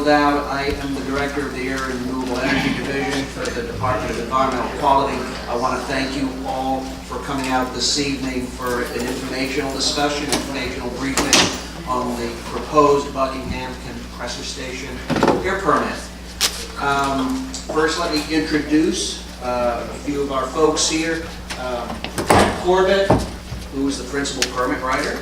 no doubt, I am the Director of the Air and Renewable Energy Division for the Department of Environmental Quality. I want to thank you all for coming out this evening for an informational discussion, informational briefing on the proposed Buckingham compressor station air permit. First, let me introduce a few of our folks here. Pat Corbett, who is the principal permit writer,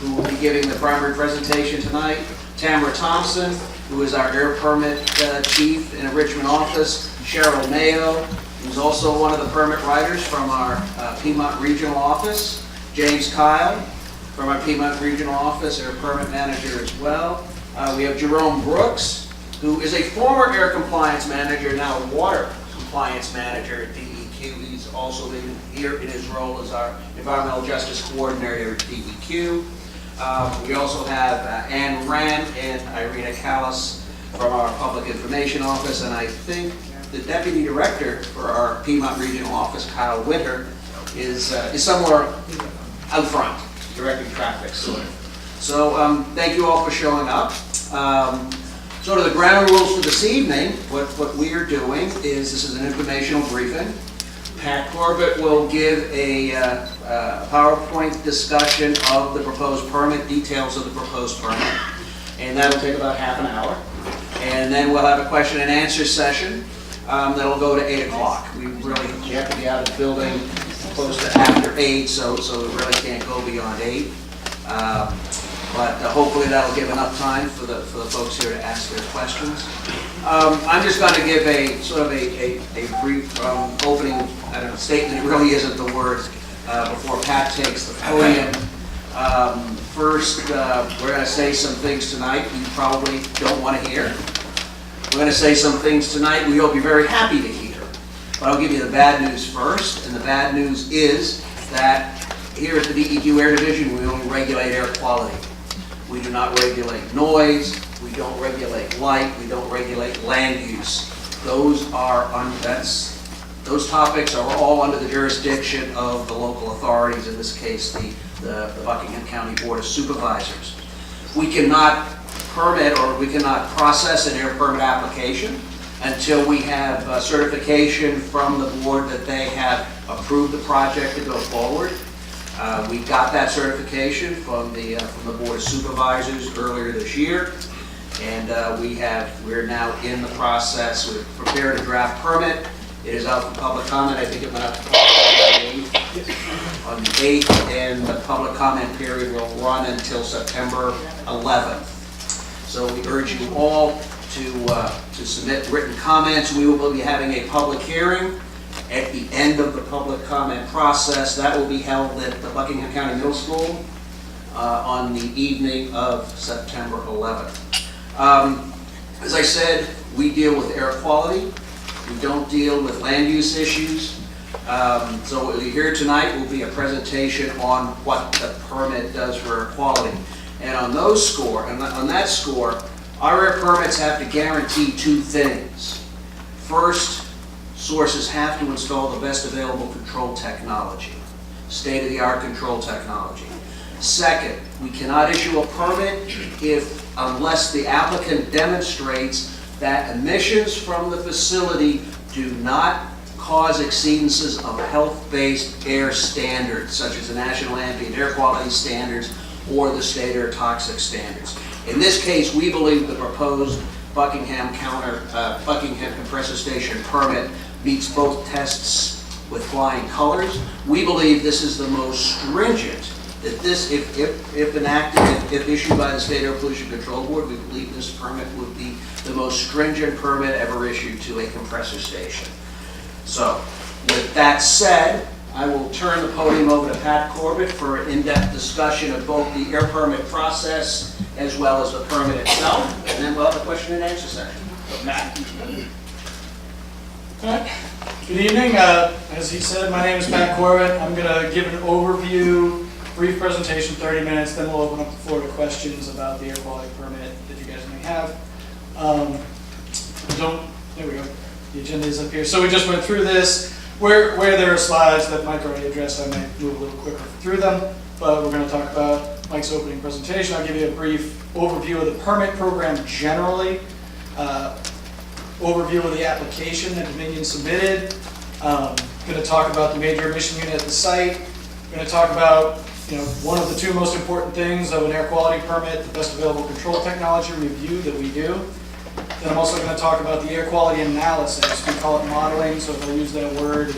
who will be giving the primary presentation tonight. Tamara Thompson, who is our air permit chief in the Richmond office. Cheryl Mayo, who's also one of the permit writers from our Piedmont Regional Office. James Kyle, from our Piedmont Regional Office, air permit manager as well. We have Jerome Brooks, who is a former air compliance manager, now water compliance manager at DEQ. He's also been here in his role as our environmental justice coordinator at DEQ. We also have Ann Rand and Irina Callis from our Public Information Office, and I think the Deputy Director for our Piedmont Regional Office, Kyle Winter, is somewhere out front, directing traffic. So thank you all for showing up. Sort of the ground rules for this evening, what we are doing is, this is an informational briefing. Pat Corbett will give a PowerPoint discussion of the proposed permit, details of the proposed permit, and that'll take about half an hour. And then we'll have a question and answer session that'll go to 8 o'clock. We have to be out of the building close to after 8, so we really can't go beyond 8. But hopefully that'll give enough time for the folks here to ask their questions. I'm just going to give a sort of a brief opening statement. It really isn't the word before Pat takes the podium. First, we're going to say some things tonight you probably don't want to hear. We're going to say some things tonight we hope you're very happy to hear. But I'll give you the bad news first, and the bad news is that here at the DEQ Air Division, we only regulate air quality. We do not regulate noise, we don't regulate light, we don't regulate land use. Those topics are all under the jurisdiction of the local authorities, in this case the Buckingham County Board of Supervisors. We cannot permit or we cannot process an air permit application until we have certification from the board that they have approved the project to go forward. We got that certification from the Board of Supervisors earlier this year, and we're now in the process. We've prepared a draft permit. It is out for public comment. I think it went out to on the 8th, and the public comment period will run until September 11th. So we urge you all to submit written comments. We will be having a public hearing at the end of the public comment process. That will be held at the Buckingham County Middle School on the evening of September 11th. As I said, we deal with air quality. We don't deal with land use issues. So what we hear tonight will be a presentation on what the permit does for air quality. And on that score, our air permits have to guarantee two things. First, sources have to install the best available control technology, state-of-the-art control technology. Second, we cannot issue a permit unless the applicant demonstrates that emissions from the facility do not cause exceedances of health-based air standards, such as the National Ambient Air Quality Standards or the State Air Toxic Standards. In this case, we believe the proposed Buckingham compressor station permit meets both tests with flying colors. We believe this is the most stringent, that this, if enacted, if issued by the State Air Pollution Control Board, we believe this permit would be the most stringent permit ever issued to a compressor station. So, with that said, I will turn the podium over to Pat Corbett for an in-depth discussion of both the air permit process as well as the permit itself, and then we'll have a question and answer session. So, Pat. Good evening. As he said, my name is Pat Corbett. I'm going to give an overview, brief presentation, 30 minutes, then we'll open up the floor to questions about the air quality permit that you guys may have. There we go. The agenda is up here. So we just went through this. Where there are slides that Mike already addressed, I might move a little quicker through them, but we're going to talk about Mike's opening presentation. I'll give you a brief overview of the permit program generally. overview of the application that Dominion submitted. Going to talk about the major emission unit at the site. Going to talk about one of the two most important things of an air quality permit, the best available control technology review that we do. Then I'm also going to talk about the air quality analysis. We call it modeling, so if I use that word,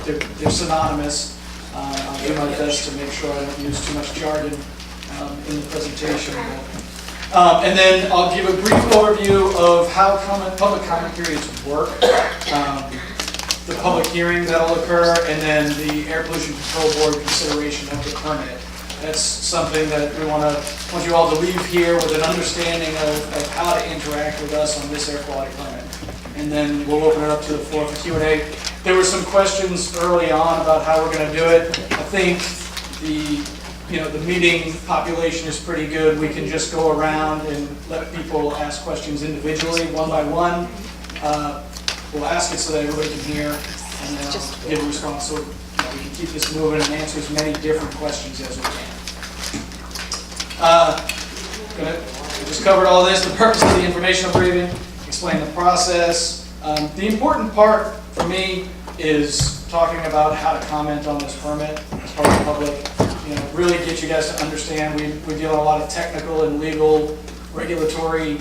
they're synonymous. I'll do my best to make sure I don't use too much jargon in the presentation. And then I'll give a brief overview of how public comment periods work, the public hearing that'll occur, and then the Air Pollution Control Board consideration of the permit. That's something that we want you all to leave here with an understanding of how to interact with us on this air quality permit. And then we'll open it up to the floor for Q&A. There were some questions early on about how we're going to do it. I think the meeting population is pretty good. We can just go around and let people ask questions individually, one by one. We'll ask it so that everybody can hear, and then I'll give a response so we can keep this moving and answer as many different questions as we can. We just covered all this. The purpose of the informational briefing, explain the process. The important part for me is talking about how to comment on this permit as part of the public. Really get you guys to understand. We deal with a lot of technical and legal, regulatory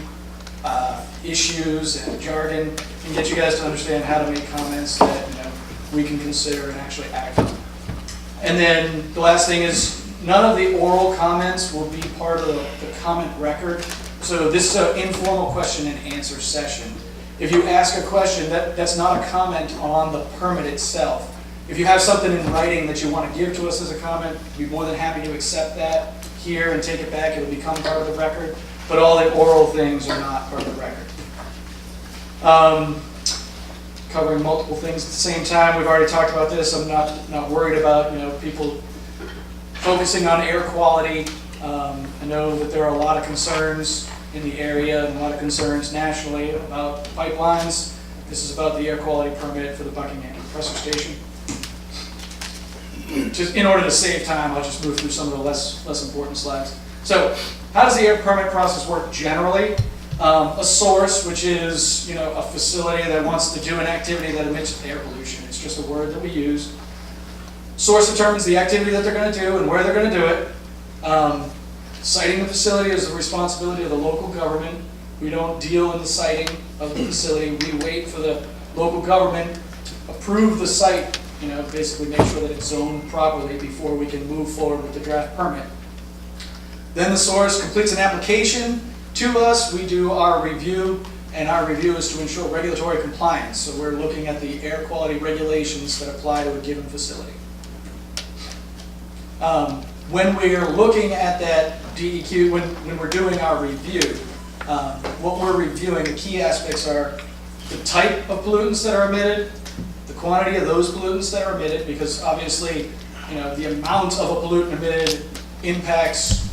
issues and jargon, and get you guys to understand how to make comments that we can consider and actually act on. And then the last thing is none of the oral comments will be part of the comment record. So this is an informal question and answer session. If you ask a question, that's not a comment on the permit itself. If you have something in writing that you want to give to us as a comment, we'd be more than happy to accept that here and take it back. It'll become part of the record. But all the oral things are not part of the record. Covering multiple things at the same time. We've already talked about this. I'm not worried about people focusing on air quality. I know that there are a lot of concerns in the area and a lot of concerns nationally about pipelines. This is about the air quality permit for the Buckingham compressor station. Just in order to save time, I'll just move through some of the less important slides. So, how does the air permit process work generally? A source, which is a facility that wants to do an activity that emits air pollution. It's just a word that we use. Source determines the activity that they're going to do and where they're going to do it. Siting the facility is the responsibility of the local government. We don't deal in the siting of the facility. We wait for the local government to approve the site, basically make sure that it's zoned properly before we can move forward with the draft permit. Then the source completes an application to us. We do our review, and our review is to ensure regulatory compliance. So we're looking at the air quality regulations that apply to a given facility. When we're looking at that DEQ, when we're doing our review, what we're reviewing, the key aspects are the type of pollutants that are emitted, the quantity of those pollutants that are emitted, because obviously, the amount of a pollutant emitted impacts,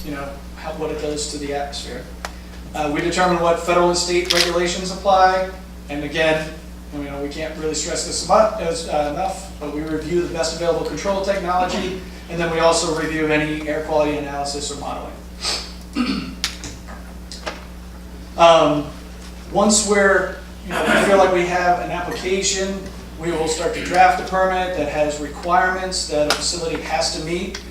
what it does to the atmosphere. We determine what federal and state regulations apply, and again, we can't really stress this enough, but we review the best available control technology, and then we also review any air quality analysis or modeling. Once we feel like we have an application, we will start to draft a permit that has requirements that a facility has to meet.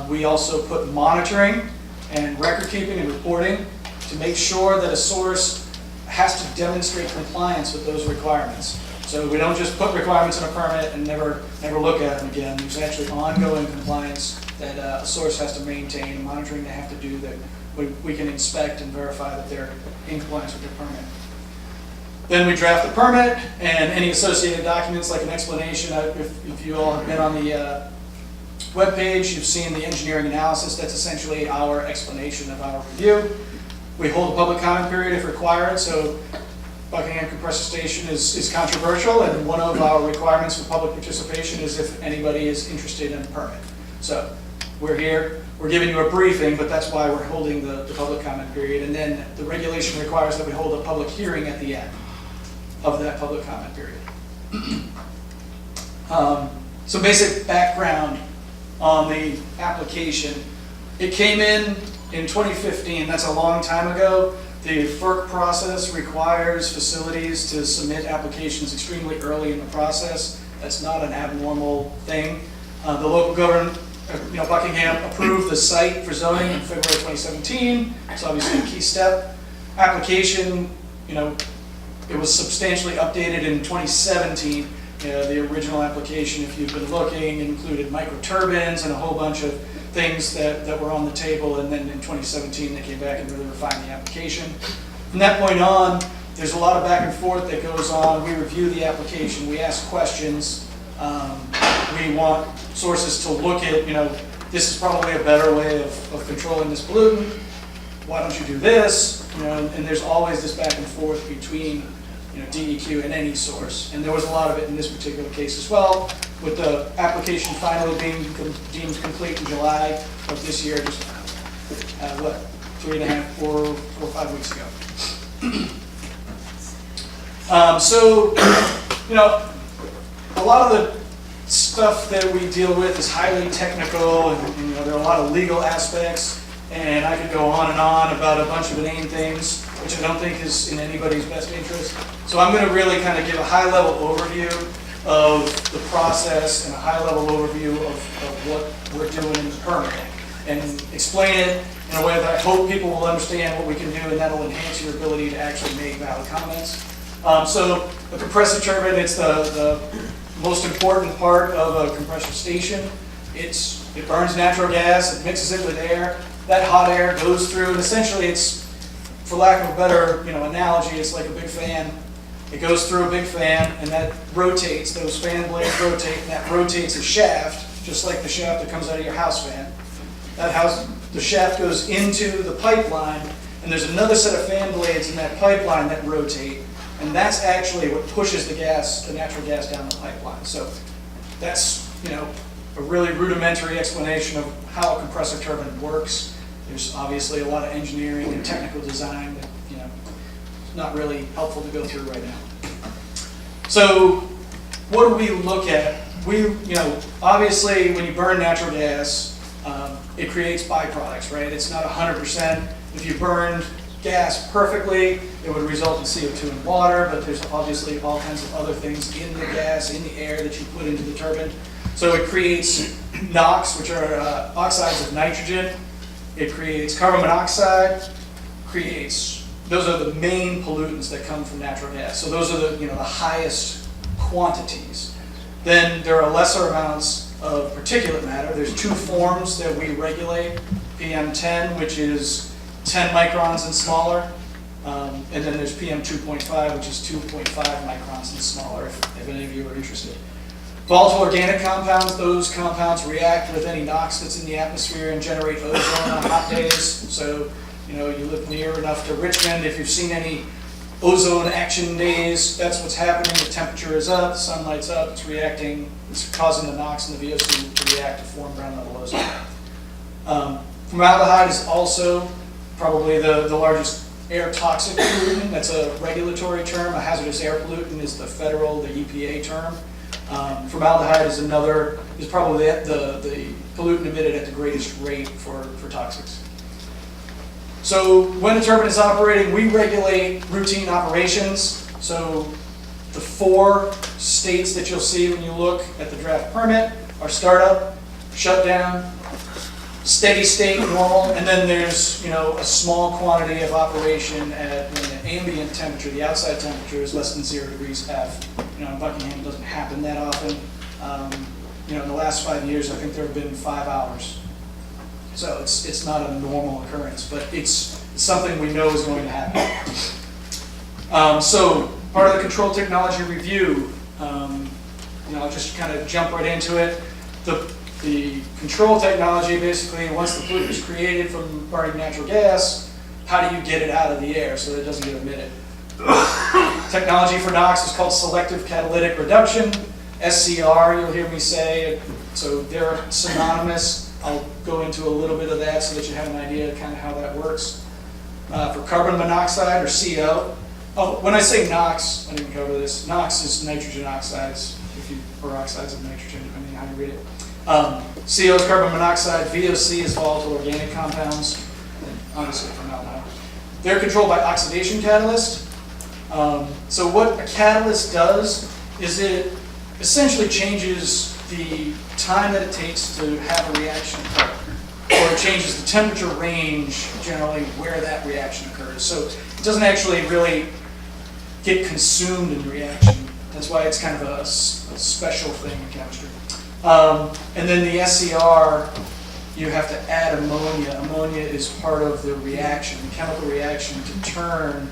We also put monitoring and record keeping and reporting to make sure that a source has to demonstrate compliance with those requirements. So we don't just put requirements in a permit and never look at them again. There's actually ongoing compliance that a source has to maintain, monitoring they have to do that we can inspect and verify that they're in compliance with their permit. Then we draft the permit and any associated documents like an explanation. If you all have been on the webpage, you've seen the engineering analysis. That's essentially our explanation of our review. We hold a public comment period if required. So Buckingham Compressor Station is controversial, and one of our requirements for public participation is if anybody is interested in a permit. So we're here, we're giving you a briefing, but that's why we're holding the public comment period. And then the regulation requires that we hold a public hearing at the end of that public comment period. Some basic background on the application. It came in 2015, that's a long time ago. The FERC process requires facilities to submit applications extremely early in the process. That's not an abnormal thing. The local government, Buckingham approved the site for zoning in February 2017. It's obviously a key step. Application, it was substantially updated in 2017. The original application, if you've been looking, included microturbines and a whole bunch of things that were on the table, and then in 2017 they came back and really refined the application. From that point on, there's a lot of back and forth that goes on. We review the application, we ask questions, we want sources to look at, this is probably a better way of controlling this pollutant, why don't you do this, and there's always this back and forth between DEQ and any source. And there was a lot of it in this particular case as well, with the application finally being deemed complete in July of this year, just 3.5, 4 or 5 weeks ago. A lot of the stuff that we deal with is highly technical, and there are a lot of legal aspects, and I could go on and on about a bunch of inane things, which I don't think is in anybody's best interest. So I'm going to really kind of give a high-level overview of the process and a high-level overview of what we're doing in the permit, and explain it in a way that I hope people will understand what we can do, and that'll enhance your ability to actually make valid comments. So a compressor turbine, it's the most important part of a compressor station. It burns natural gas, it mixes it with air. That hot air goes through, and essentially it's, for lack of a better analogy, it's like a big fan. It goes through a big fan, and that rotates, those fan blades rotate, and that rotates a shaft, just like the shaft that comes out of your house fan. The shaft goes into the pipeline, and there's another set of fan blades in that pipeline that rotate, and that's actually what pushes the natural gas down the pipeline. So that's, a really rudimentary explanation of how a compressor turbine works. There's obviously a lot of engineering and technical design that, it's not really helpful to go through right now. So what do we look at? Obviously when you burn natural gas, it creates byproducts, right? It's not 100%. If you burned gas perfectly, it would result in CO2 and water, but there's obviously all kinds of other things in the gas, in the air that you put into the turbine. So it creates NOx, which are oxides of nitrogen. It creates carbon monoxide, those are the main pollutants that come from natural gas. So those are the highest quantities. Then there are lesser amounts of particulate matter. There's two forms that we regulate, PM10, which is 10 microns and smaller, and then there's PM2.5, which is 2.5 microns and smaller, if any of you are interested. Volatile organic compounds, those compounds react with any NOx that's in the atmosphere and generate ozone on hot days. So, you live near enough to Richmond. If you've seen any ozone action days, that's what's happening. The temperature is up, the sunlight's up, it's reacting, it's causing the NOx and the VOC to react to form ground level ozone. Formaldehyde is also probably the largest air toxic pollutant. That's a regulatory term. A hazardous air pollutant is the federal, the EPA term. Formaldehyde is probably the pollutant emitted at the greatest rate for toxics. So when a turbine is operating, we regulate routine operations. So the 4 states that you'll see when you look at the draft permit are startup, shutdown, steady state, normal, and then there's a small quantity of operation at ambient temperature. The outside temperature is less than 0 degrees F. In Buckingham, it doesn't happen that often. In the last 5 years, I think there have been 5 hours. So it's not a normal occurrence, but it's something we know is going to happen. So part of the control technology review, I'll just kind of jump right into it. The control technology, basically, once the pollutant is created from burning natural gas, how do you get it out of the air so that it doesn't get emitted? Technology for NOx is called selective catalytic reduction, SCR, you'll hear me say. So they're synonymous. I'll go into a little bit of that so that you have an idea of kind of how that works. For carbon monoxide, or CO. Oh, when I say NOx, I didn't cover this. NOx is nitrogen oxides, or oxides of nitrogen, depending on how you read it. CO is carbon monoxide, VOC is volatile organic compounds, and obviously formaldehyde. They're controlled by oxidation catalyst. So what a catalyst does is it essentially changes the time that it takes to have a reaction occur, or it changes the temperature range generally where that reaction occurs. So it doesn't actually really get consumed in the reaction. That's why it's kind of a special thing in chemistry. And then the SCR, you have to add ammonia. Ammonia is part of the reaction, the chemical reaction to turn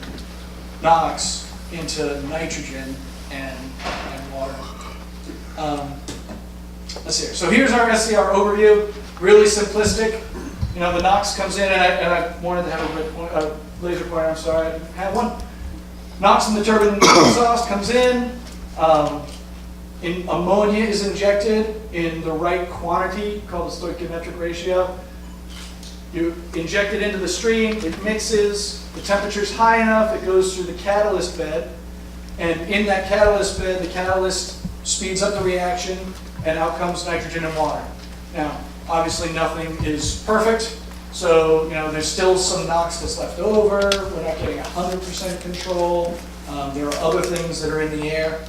NOx into nitrogen and water. Let's see here. So here's our SCR overview, really simplistic. You know, the NOx comes in, and I wanted to have a laser pointer, I'm sorry, I didn't have one. NOx in the turbine exhaust comes in, ammonia is injected in the right quantity, called the stoichiometric ratio. You inject it into the stream, it mixes, the temperature's high enough, it goes through the catalyst bed, and in that catalyst bed, the catalyst speeds up the reaction, and out comes nitrogen and water. Now, obviously nothing is perfect, so there's still some NOx that's left over, we're not getting 100% control, there are other things that are in the air.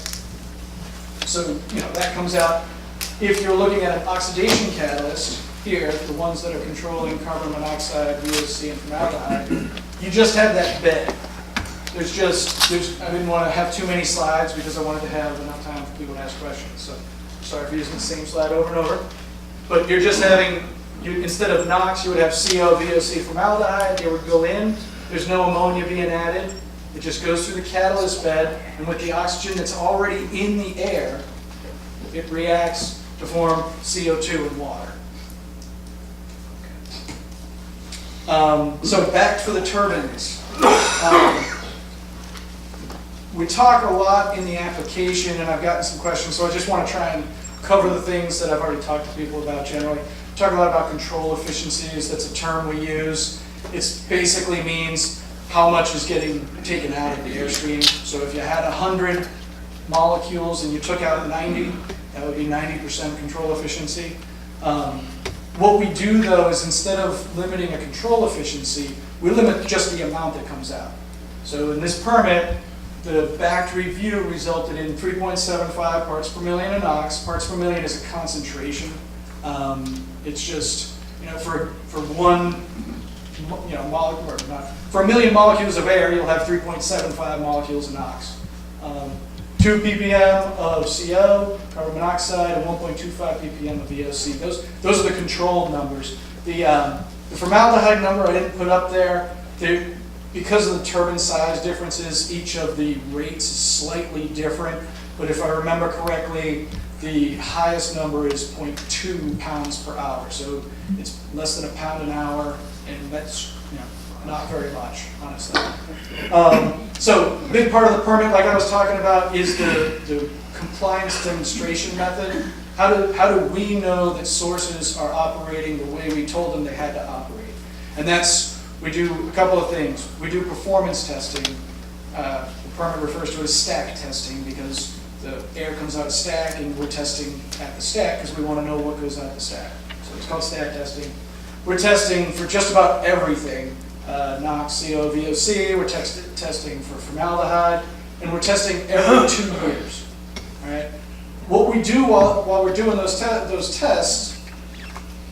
So, that comes out. If you're looking at an oxidation catalyst, here, the ones that are controlling carbon monoxide, VOC, and formaldehyde, you just have that bed. I didn't want to have too many slides because I wanted to have enough time for people to ask questions. So, sorry for using the same slide over and over. But you're just having, instead of NOx, you would have CO, VOC, formaldehyde. They would go in. There's no ammonia being added. It just goes through the catalyst bed, and with the oxygen that's already in the air, it reacts to form CO2 and water. So back to the turbines. We talk a lot in the application, and I've gotten some questions, so I just want to try and cover the things that I've already talked to people about generally. We talk a lot about control efficiencies. That's a term we use. It basically means how much is getting taken out of the airstream. So if you had 100 molecules and you took out 90, that would be 90% control efficiency. What we do, though, is instead of limiting a control efficiency, we limit just the amount that comes out. So in this permit, the backed review resulted in 3.75 parts per million of NOx. Parts per million is a concentration. It's just, for one molecule, or not, for a million molecules of air, you'll have 3.75 molecules of NOx. 2 ppm of CO, carbon monoxide, and 1.25 ppm of VOC. Those are the controlled numbers. The formaldehyde number I didn't put up there. Because of the turbine size differences, each of the rates is slightly different. But if I remember correctly, the highest number is 0.2 pounds per hour. So it's less than a pound an hour, and that's not very much, honestly. So a big part of the permit, like I was talking about, is the compliance demonstration method. How do we know that sources are operating the way we told them they had to operate? And we do a couple of things. We do performance testing. The permit refers to it as stack testing because the air comes out of stack and we're testing at the stack because we want to know what goes out of the stack. So it's called stack testing. We're testing for just about everything. NOx, CO, VOC, we're testing for formaldehyde, and we're testing every 2 years. All right? What we do while we're doing those tests,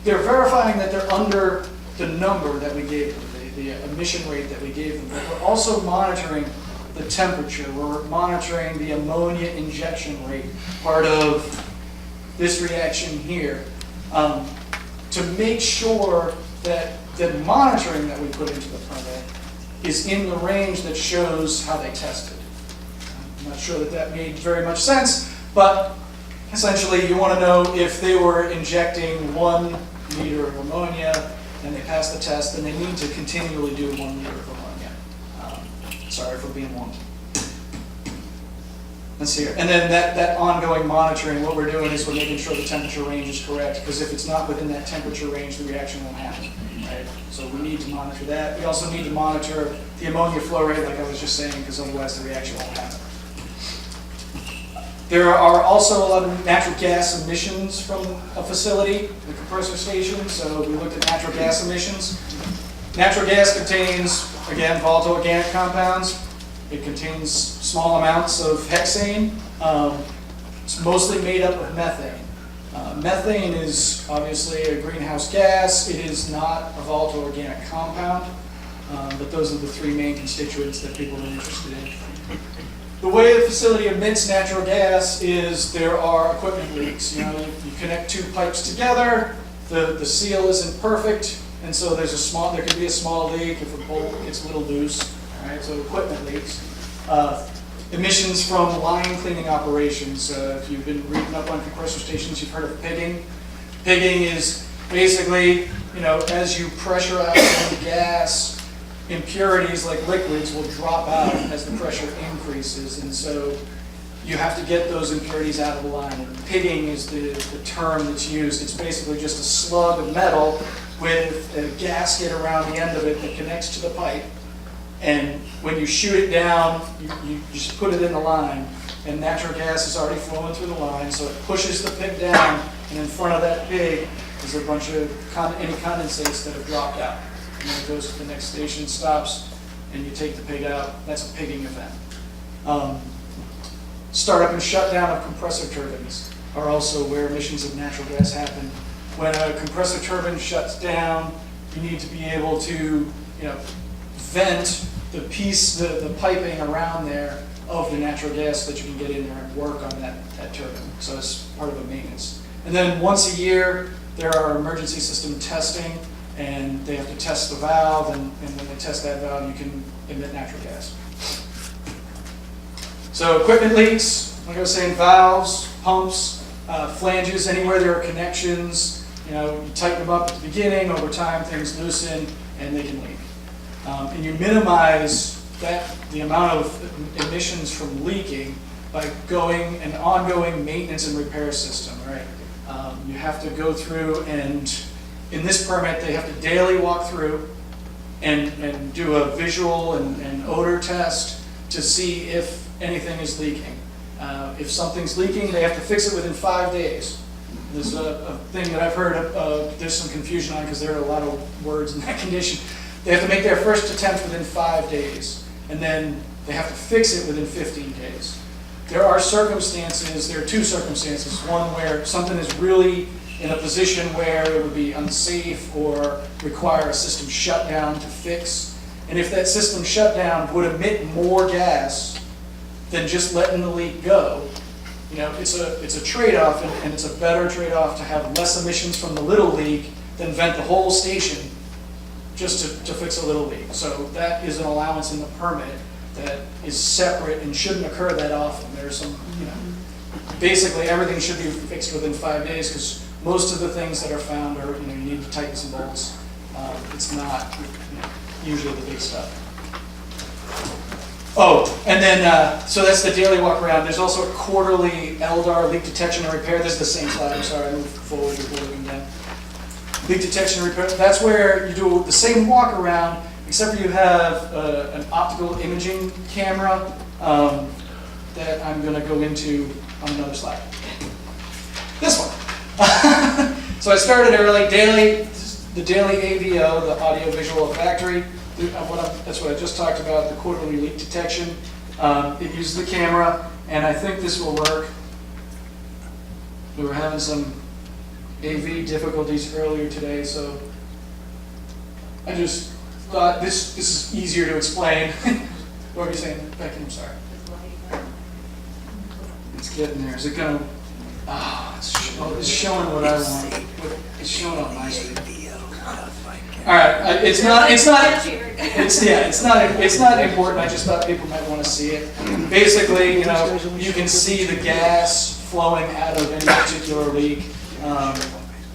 they're verifying that they're under the number that we gave them, the emission rate that we gave them. But we're also monitoring the temperature. We're monitoring the ammonia injection rate, part of this reaction here, to make sure that the monitoring that we put into the permit is in the range that shows how they tested. I'm not sure that made very much sense, but essentially you want to know if they were injecting 1 liter of ammonia and they passed the test, then they need to continually do 1 liter of ammonia. Sorry for being long. Let's see here. And then that ongoing monitoring, what we're doing is we're making sure the temperature range is correct, because if it's not within that temperature range, the reaction won't happen. Right? So we need to monitor that. We also need to monitor the ammonia flow rate, like I was just saying, because otherwise the reaction won't happen. There are also a lot of natural gas emissions from a facility, the compressor station. So we looked at natural gas emissions. Natural gas contains, again, volatile organic compounds. It contains small amounts of hexane. It's mostly made up of methane. Methane is obviously a greenhouse gas. It is not a volatile organic compound, but those are the three main constituents that people are interested in. The way the facility emits natural gas is there are equipment leaks. You connect two pipes together, the seal isn't perfect, and so there could be a small leak if a bolt gets a little loose. All right, so equipment leaks. Emissions from line cleaning operations. If you've been reading up on compressor stations, you've heard of pigging. Pigging is basically, as you pressurize the gas, impurities like liquids will drop out as the pressure increases, and so you have to get those impurities out of the line. And pigging is the term that's used. It's basically just a slug of metal with a gasket around the end of it that connects to the pipe. And when you shoot it down, you just put it in the line, and natural gas is already flowing through the line, so it pushes the pig down, and in front of that pig is a bunch of any condensates that have dropped out. And then it goes to the next station, stops, and you take the pig out. That's a pigging event. Startup and shutdown of compressor turbines are also where emissions of natural gas happen. When a compressor turbine shuts down, you need to be able to, vent the piping around there of the natural gas so that you can get in there and work on that turbine. So it's part of a maintenance. And then once a year, there are emergency system testing, and they have to test the valve, and when they test that valve, you can emit natural gas. So equipment leaks, like I was saying, valves, pumps, flanges, anywhere there are connections, you tighten them up at the beginning, over time things loosen, and they can leak. And you minimize the amount of emissions from leaking by going an ongoing maintenance and repair system, right? You have to go through, and in this permit, they have to daily walk through and do a visual and odor test to see if anything is leaking. If something's leaking, they have to fix it within 5 days. There's a thing that I've heard there's some confusion on because there are a lot of words in that condition. They have to make their first attempt within 5 days, and then they have to fix it within 15 days. There are two circumstances. One where something is really in a position where it would be unsafe or require a system shutdown to fix. And if that system shutdown would emit more gas than just letting the leak go, it's a trade-off, and it's a better trade-off to have less emissions from the little leak than vent the whole station just to fix a little leak. So that is an allowance in the permit that is separate and shouldn't occur that often. There's some, basically everything should be fixed within 5 days, because most of the things that are found are, you need to tighten some bolts. It's not usually the big stuff. Oh, and then, so that's the daily walk around. There's also a quarterly LDAR, leak detection and repair. This is the same slide, I'm sorry, I moved forward before looking down. Leak detection and repair, that's where you do the same walk around, except for you have an optical imaging camera that I'm going to go into on another slide. This one. So I started early, the daily AVO, the audio visual olfactory. That's what I just talked about, the quarterly leak detection. It uses the camera, and I think this will work. We were having some AV difficulties earlier today, so I just thought this is easier to explain. What were you saying, Becky? I'm sorry. It's getting there. Is it going to? It's showing what I want. It's showing on my screen. All right, it's not important. I just thought people might want to see it. Basically, you can see the gas flowing out of any particular leak.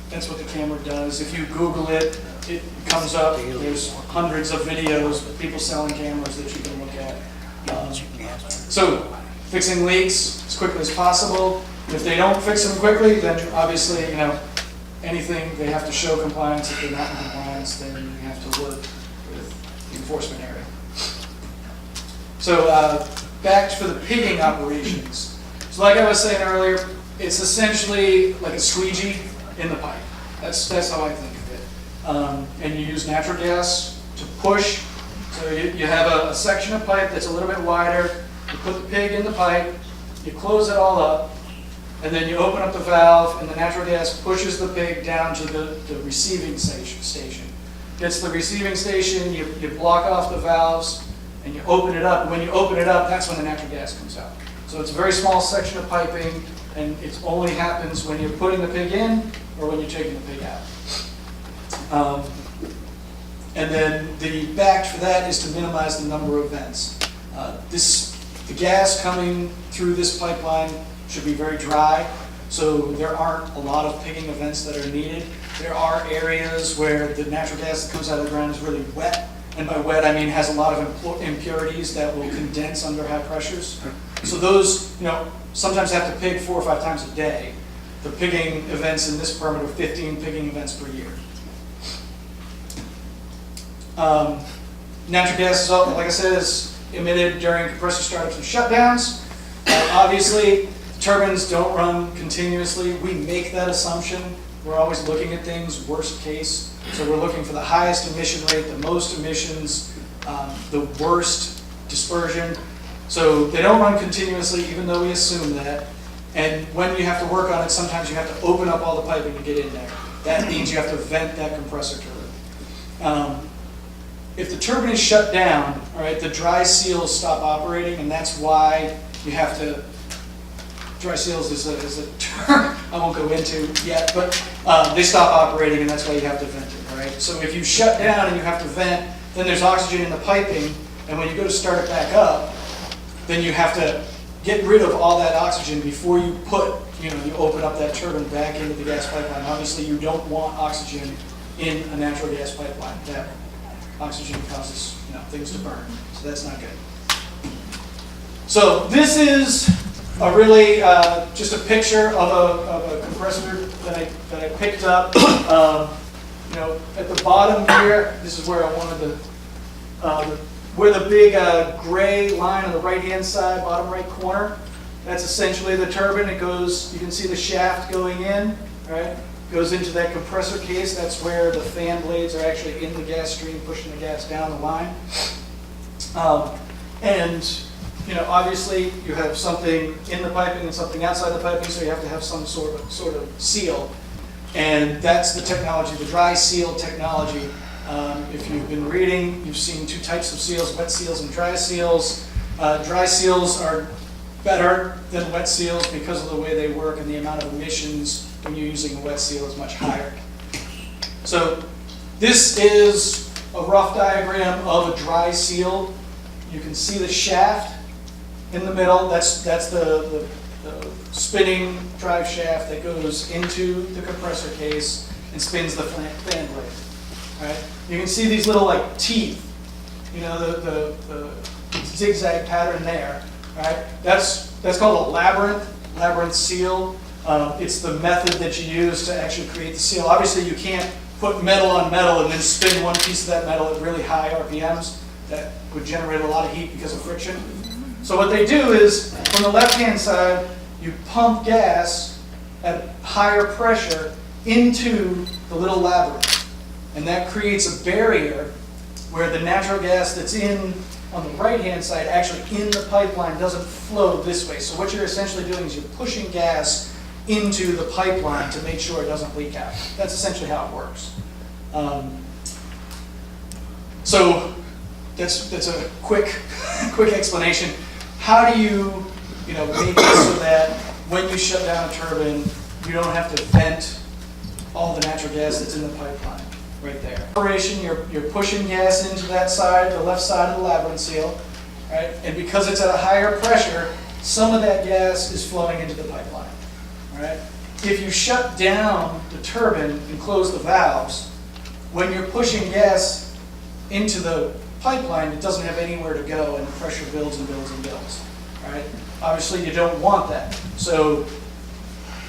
That's what the camera does. If you Google it, it comes up. There's hundreds of videos of people selling cameras that you can look at. So, fixing leaks as quickly as possible. If they don't fix them quickly, then obviously, anything, they have to show compliance. If they're not in compliance, then you have to work with the enforcement area. So back for the pigging operations. So like I was saying earlier, it's essentially like a squeegee in the pipe. That's how I think of it. And you use natural gas to push. So you have a section of pipe that's a little bit wider. You put the pig in the pipe, you close it all up, and then you open up the valve, and the natural gas pushes the pig down to the receiving station. Gets the receiving station, you block off the valves, and you open it up. And when you open it up, that's when the natural gas comes out. So it's a very small section of piping, and it only happens when you're putting the pig in or when you're taking the pig out. And then the back for that is to minimize the number of vents. The gas coming through this pipeline should be very dry, so there aren't a lot of pigging events that are needed. There are areas where the natural gas that comes out of the ground is really wet, and by wet I mean has a lot of impurities that will condense under high pressures. So those, sometimes have to pig 4 or 5 times a day. The pigging events in this permit are 15 pigging events per year. Natural gas, like I said, is emitted during compressor startups and shutdowns. Obviously, turbines don't run continuously. We make that assumption. We're always looking at things worst case. So we're looking for the highest emission rate, the most emissions, the worst dispersion. So they don't run continuously, even though we assume that. And when you have to work on it, sometimes you have to open up all the piping to get in there. That means you have to vent that compressor turbine. If the turbine is shut down, all right, the dry seals stop operating, and that's why you have to. Dry seals is a term I won't go into yet, but they stop operating, and that's why you have to vent it. All right. So if you shut down and you have to vent, then there's oxygen in the piping, and when you go to start it back up, then you have to get rid of all that oxygen before you you open up that turbine back into the gas pipeline. Obviously, you don't want oxygen in a natural gas pipeline. That oxygen causes things to burn, so that's not good. So this is a really just a picture of a compressor that I picked up. At the bottom here, this is where I wanted where the big gray line on the right-hand side, bottom right corner. That's essentially the turbine. It goes. You can see the shaft going in, right? Goes into that compressor case. That's where the fan blades are actually in the gas stream, pushing the gas down the line. Obviously you have something in the piping and something outside the piping, so you have to have some sort of seal. And that's the technology, the dry seal technology. If you've been reading, you've seen 2 types of seals, wet seals and dry seals. Dry seals are better than wet seals because of the way they work, and the amount of emissions when you're using a wet seal is much higher. So this is a rough diagram of a dry seal. You can see the shaft in the middle. That's the spinning drive shaft that goes into the compressor case and spins the fan blade. Right? You can see these little teeth, the zigzag pattern there. Right? That's called a labyrinth seal. It's the method that you use to actually create the seal. Obviously, you can't put metal on metal and then spin one piece of that metal at really high RPMs. That would generate a lot of heat because of friction. So what they do is, from the left-hand side, you pump gas at higher pressure into the little labyrinth. And that creates a barrier where the natural gas that's on the right-hand side, actually in the pipeline, doesn't flow this way. So what you're essentially doing is you're pushing gas into the pipeline to make sure it doesn't leak out. That's essentially how it works. So that's a quick explanation. How do you make it so that when you shut down a turbine, you don't have to vent all the natural gas that's in the pipeline right there. Operation, you're pushing gas into that side, the left side of the labyrinth seal, right? And because it's at a higher pressure, some of that gas is flowing into the pipeline, right? If you shut down the turbine and close the valves, when you're pushing gas into the pipeline, it doesn't have anywhere to go, and the pressure builds and builds and builds. Right? Obviously, you don't want that, so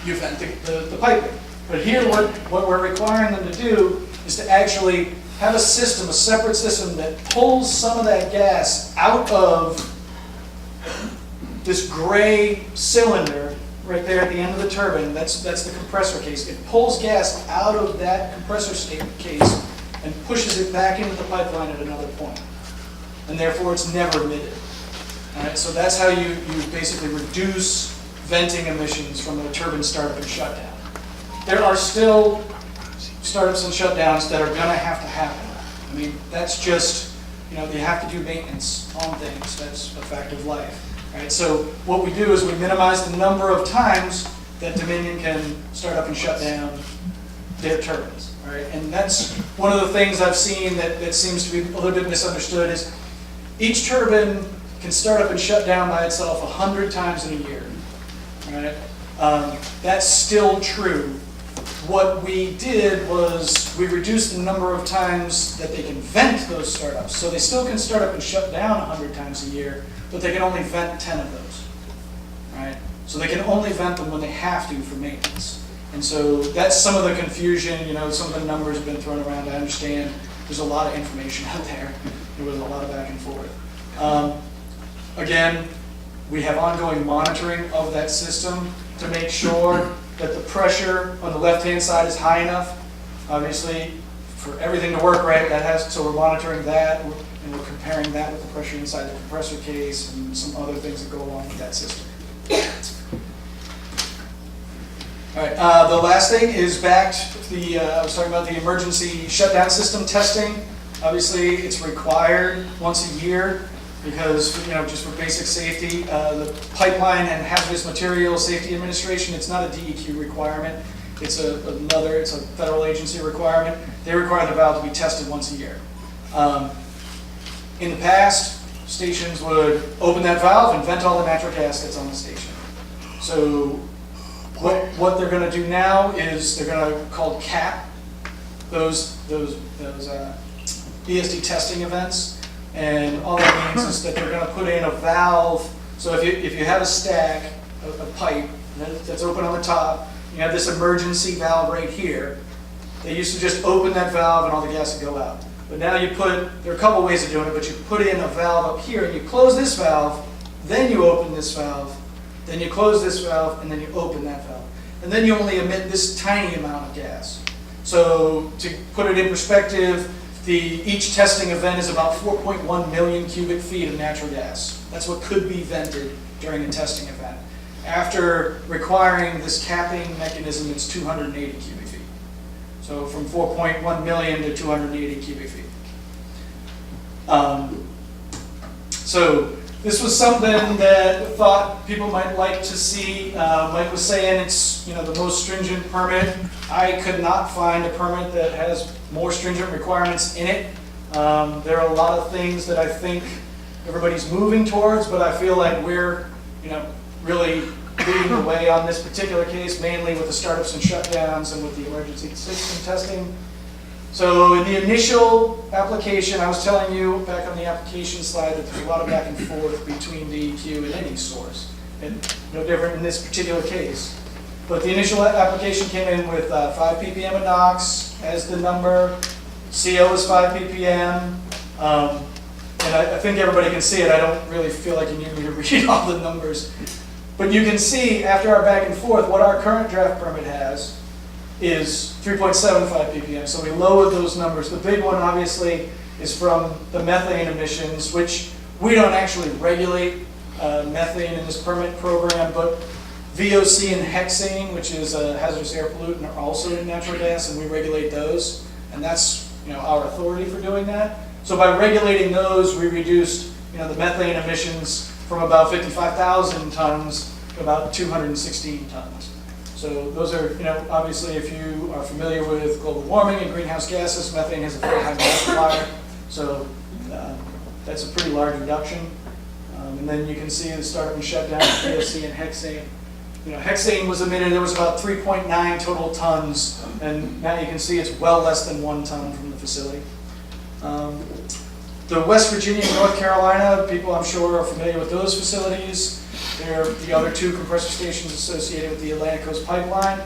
you vent the piping. But here, what we're requiring them to do is to actually have a system, a separate system that pulls some of that gas out of this gray cylinder right there at the end of the turbine. That's the compressor case. It pulls gas out of that compressor case and pushes it back into the pipeline at another point. And therefore, it's never emitted. All right, so that's how you basically reduce venting emissions from a turbine startup and shutdown. There are still startups and shutdowns that are going to have to happen. I mean, that's just, you have to do maintenance on things. That's a fact of life. Right? So what we do is we minimize the number of times that Dominion can start up and shut down their turbines. Right? And that's one of the things I've seen that seems to be a little bit misunderstood is each turbine can start up and shut down by itself 100 times in a year. Right? That's still true. What we did was we reduced the number of times that they can vent those startups. So they still can start up and shut down 100 times a year, but they can only vent 10 of those. Right? So they can only vent them when they have to for maintenance. And so that's some of the confusion. Some of the numbers have been thrown around. I understand there's a lot of information out there. There was a lot of back and forth. Again, we have ongoing monitoring of that system to make sure that the pressure on the left-hand side is high enough. Obviously, for everything to work right, so we're monitoring that, and we're comparing that with the pressure inside the compressor case and some other things that go along with that system. All right, the last thing is back to I was talking about the emergency shutdown system testing. Obviously, it's required once a year because, just for basic safety. The Pipeline and Hazardous Materials Safety Administration, it's not a DEQ requirement. It's a federal agency requirement. They require the valve to be tested once a year. In the past, stations would open that valve and vent all the natural gas that's on the station. So what they're going to do now is they're going to cap those BSD testing events. And all that means is that they're going to put in a valve. So if you have a stack, a pipe that's open on the top, you have this emergency valve right here. They used to just open that valve and all the gas would go out. But now there are a couple ways of doing it, but you put in a valve up here and you close this valve, then you open this valve, then you close this valve, and then you open that valve. And then you only emit this tiny amount of gas. So to put it in perspective, each testing event is about 4.1 million cubic feet of natural gas. That's what could be vented during a testing event. After requiring this capping mechanism, it's 280 cubic feet. So from 4.1 million to 280 cubic feet. So this was something that I thought people might like to see. Mike was saying it's the most stringent permit. I could not find a permit that has more stringent requirements in it. There are a lot of things that I think everybody's moving towards, but I feel like we're really leading the way on this particular case, mainly with the startups and shutdowns and with the emergency system testing. So in the initial application, I was telling you back on the application slide that there's a lot of back and forth between DEQ and any source, and no different in this particular case. But the initial application came in with 5 ppm of NOx as the number. CO is 5 ppm. And I think everybody can see it. I don't really feel like you need me to read all the numbers. But you can see after our back and forth, what our current draft permit has is 3.75 ppm. So we lowered those numbers. The big one, obviously, is from the methane emissions, which we don't actually regulate methane in this permit program, but VOC and hexane, which is a hazardous air pollutant, are also in natural gas, and we regulate those. And that's our authority for doing that. So by regulating those, we reduced the methane emissions from about 55,000 tons to about 216 tons. So those are, obviously if you are familiar with global warming and greenhouse gases, methane has a very high multiplier. So that's a pretty large reduction. And then you can see the startup and shutdown of VOC and hexane. Hexane was emitted, there was about 3.9 total tons, and now you can see it's well less than 1 ton from the facility. The West Virginia and North Carolina, people I'm sure are familiar with those facilities. They're the other 2 compressor stations associated with the Atlantic Coast Pipeline.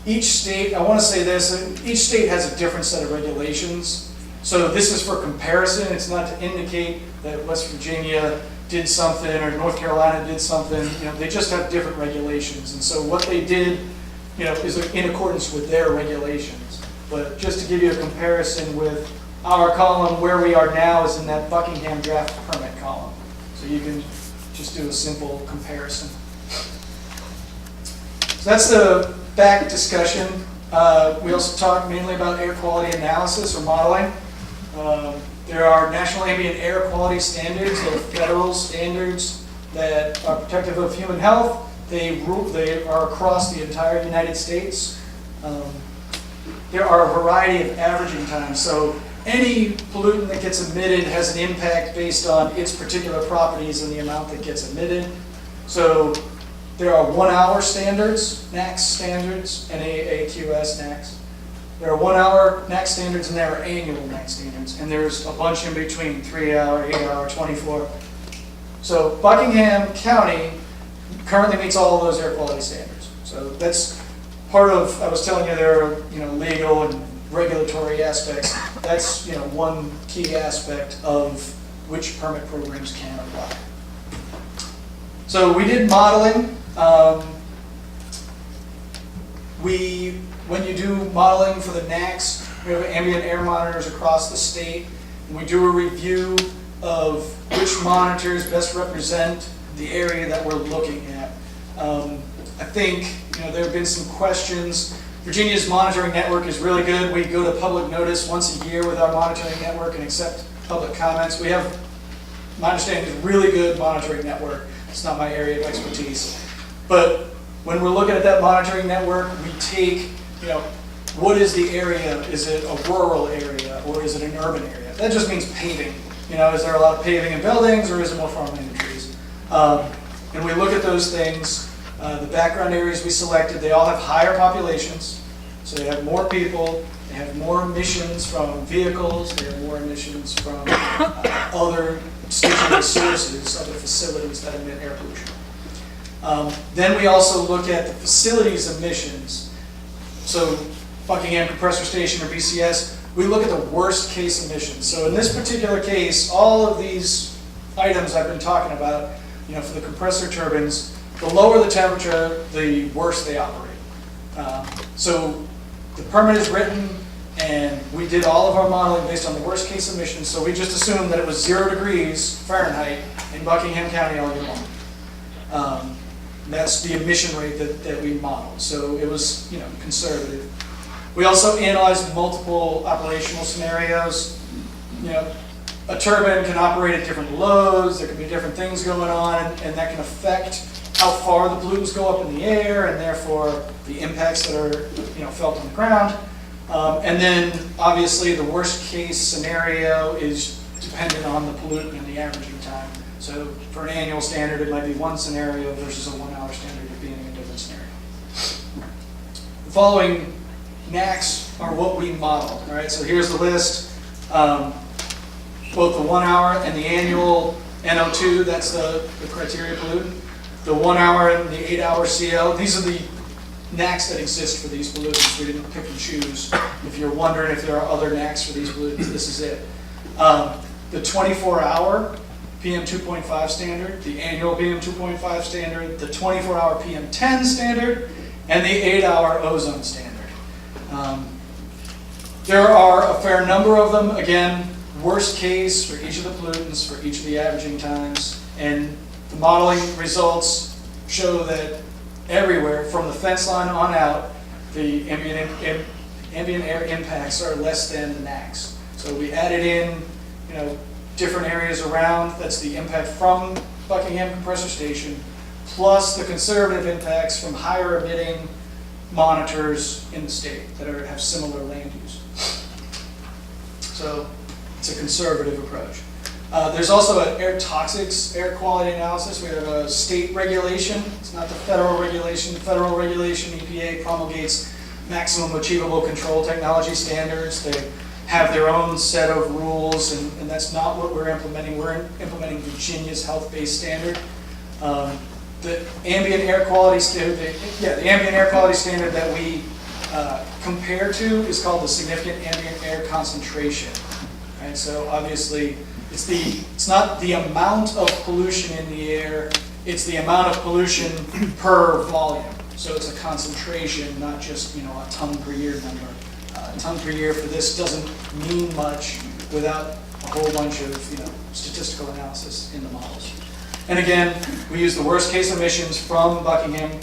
Each state, I want to say this, each state has a different set of regulations. So this is for comparison. It's not to indicate that West Virginia did something or North Carolina did something. They just have different regulations. And so what they did, is in accordance with their regulations. But just to give you a comparison with our column, where we are now is in that Buckingham draft permit column. So you can just do a simple comparison. So that's the back discussion. We also talked mainly about air quality analysis or modeling. There are national ambient air quality standards, they're federal standards that are protective of human health. They are across the entire United States. There are a variety of averaging times. So any pollutant that gets emitted has an impact based on its particular properties and the amount that gets emitted. So there are 1 hour standards, NAAQS standards, and AAQS NAAQS. There are 1 hour NAAQS standards and there are annual NAAQS standards. And there's a bunch in between, 3 hour, 8 hour, 24. So Buckingham County currently meets all of those air quality standards. So that's part of, I was telling you there are legal and regulatory aspects. That's one key aspect of which permit programs can apply. So we did modeling. When you do modeling for the NAAQS, we have ambient air monitors across the state, and we do a review of which monitors best represent the area that we're looking at. I think there have been some questions. Virginia's monitoring network is really good. We go to public notice once a year with our monitoring network and accept public comments. We have, my understanding, is a really good monitoring network. It's not my area of expertise. But when we're looking at that monitoring network, we take, what is the area? Is it a rural area or is it an urban area? That just means paving. Is there a lot of paving in buildings or is it more farmland and trees? And we look at those things. The background areas we selected, they all have higher populations. So they have more people, they have more emissions from vehicles, they have more emissions from other constituent sources, other facilities that emit air pollution. Then we also look at the facilities emissions. So Buckingham Compressor Station or BCS, we look at the worst case emissions. So in this particular case, all of these items I've been talking about, for the compressor turbines, the lower the temperature, the worse they operate. So the permit is written, and we did all of our modeling based on the worst case emissions, so we just assumed that it was 0 degrees Fahrenheit in Buckingham County all year long. That's the emission rate that we modeled, so it was conservative. We also analyzed multiple operational scenarios. A turbine can operate at different loads, there can be different things going on, and that can affect how far the pollutants go up in the air, and therefore the impacts that are felt on the ground. And then obviously the worst case scenario is dependent on the pollutant and the averaging time. So for an annual standard, it might be one scenario versus a 1 hour standard of being a different scenario. The following NAAQS are what we modeled. All right, so here's the list. Both the 1 hour and the annual NO2, that's the criteria pollutant. The 1 hour and the 8 hour CL, these are the NAAQS that exist for these pollutants. We didn't pick and choose. If you're wondering if there are other NAAQS for these pollutants, this is it. The 24 hour PM 2.5 standard, the annual PM 2.5 standard, the 24 hour PM 10 standard, and the 8 hour ozone standard. There are a fair number of them. Again, worst case for each of the pollutants, for each of the averaging times, and the modeling results show that everywhere from the fence line on out, the ambient air impacts are less than the NAAQS. So we added in, different areas around. That's the impact from Buckingham Compressor Station, plus the conservative impacts from higher emitting monitors in the state that have similar land use. So it's a conservative approach. There's also an air toxics, air quality analysis. We have a state regulation. It's not the federal regulation. Federal regulation, EPA promulgates maximum achievable control technology standards. They have their own set of rules, and that's not what we're implementing. We're implementing Virginia's health-based standard. The ambient air quality standard, the ambient air quality standard that we compare to is called the significant ambient air concentration. Right? So obviously, it's not the amount of pollution in the air, it's the amount of pollution per volume. So it's a concentration, not just a ton per year number. ton per year for this doesn't mean much without a whole bunch of statistical analysis in the models. And again, we use the worst case emissions from Buckingham,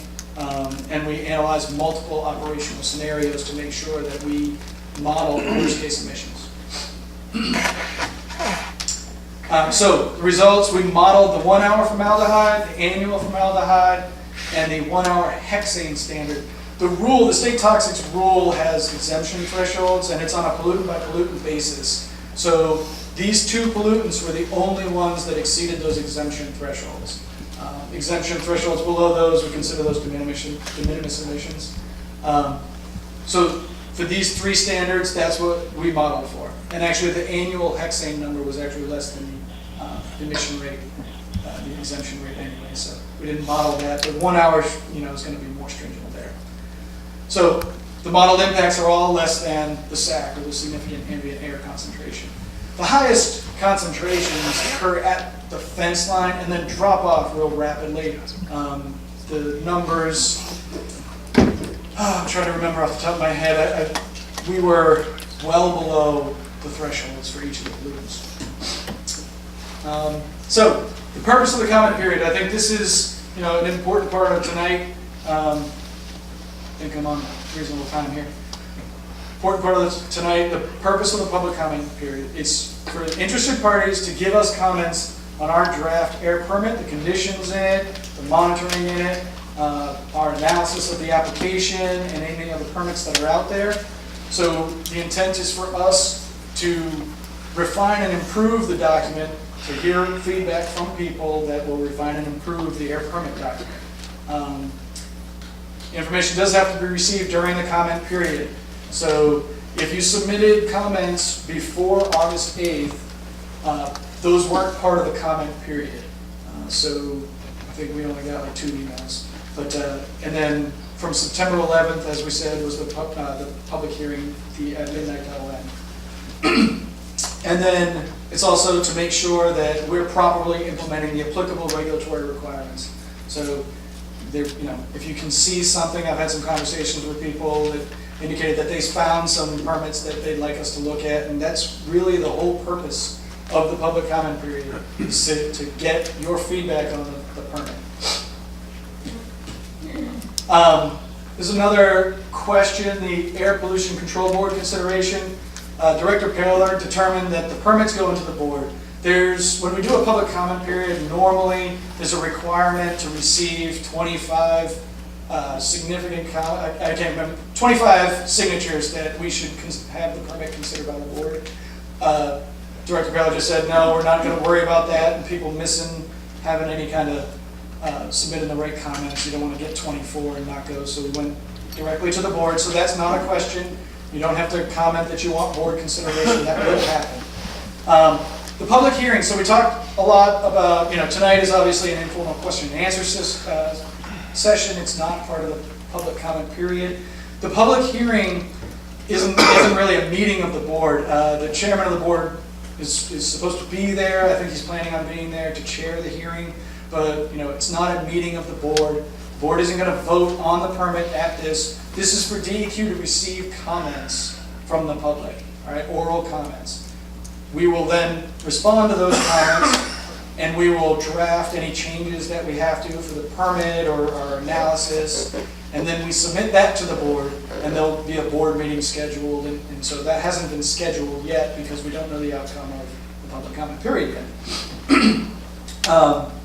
and we analyze multiple operational scenarios to make sure that we model the worst case emissions. So the results, we modeled the 1 hour formaldehyde, the annual formaldehyde, and the 1 hour hexane standard. The state toxics rule has exemption thresholds, and it's on a pollutant by pollutant basis. So these two pollutants were the only ones that exceeded those exemption thresholds. Exemption thresholds below those, we consider those de minimis emissions. So for these three standards, that's what we modeled for. And actually the annual hexane number was actually less than the emission rate, the exemption rate anyway. So we didn't model that, but 1 hour is going to be more stringent there. So the modeled impacts are all less than the SAC, or the significant ambient air concentration. The highest concentrations occur at the fence line and then drop off real rapidly. The numbers, I'm trying to remember off the top of my head, we were well below the thresholds for each of the pollutants. So the purpose of the comment period, I think this is an important part of tonight. I think I'm on reasonable time here. Important part of this tonight, the purpose of the public comment period. It's for interested parties to give us comments on our draft air permit, the conditions in it, the monitoring in it, our analysis of the application, and any other permits that are out there. So the intent is for us to refine and improve the document, to hear feedback from people that will refine and improve the air permit document. Information does have to be received during the comment period. So if you submitted comments before August 8th, those weren't part of the comment period. So I think we only got like 2 emails. But and then from September 11th, as we said, was the public hearing at midnight that'll end. And then it's also to make sure that we're properly implementing the applicable regulatory requirements. So if you can see something, I've had some conversations with people that indicated that they found some permits that they'd like us to look at, and that's really the whole purpose of the public comment period, is to get your feedback on the permit. There's another question, the Air Pollution Control Board consideration. Director Paler determined that the permits go into the board. When we do a public comment period, normally there's a requirement to receive 25 significant, I can't remember, 25 signatures that we should have the permit considered by the board. Director Paler just said, no, we're not going to worry about that, and people having any kind of submitting the right comments. You don't want to get 24 and not go, so we went directly to the board. So that's not a question. You don't have to comment that you want board consideration. That will happen. The public hearing, so we talked a lot about, tonight is obviously an informal question and answer session. It's not part of the public comment period. The public hearing isn't really a meeting of the board. The chairman of the board is supposed to be there. I think he's planning on being there to chair the hearing, but it's not a meeting of the board. The board isn't going to vote on the permit at this. This is for DEQ to receive comments from the public, all right, oral comments. We will then respond to those comments, and we will draft any changes that we have to for the permit or our analysis, and then we submit that to the board, and there'll be a board meeting scheduled, and so that hasn't been scheduled yet because we don't know the outcome of the public comment period yet.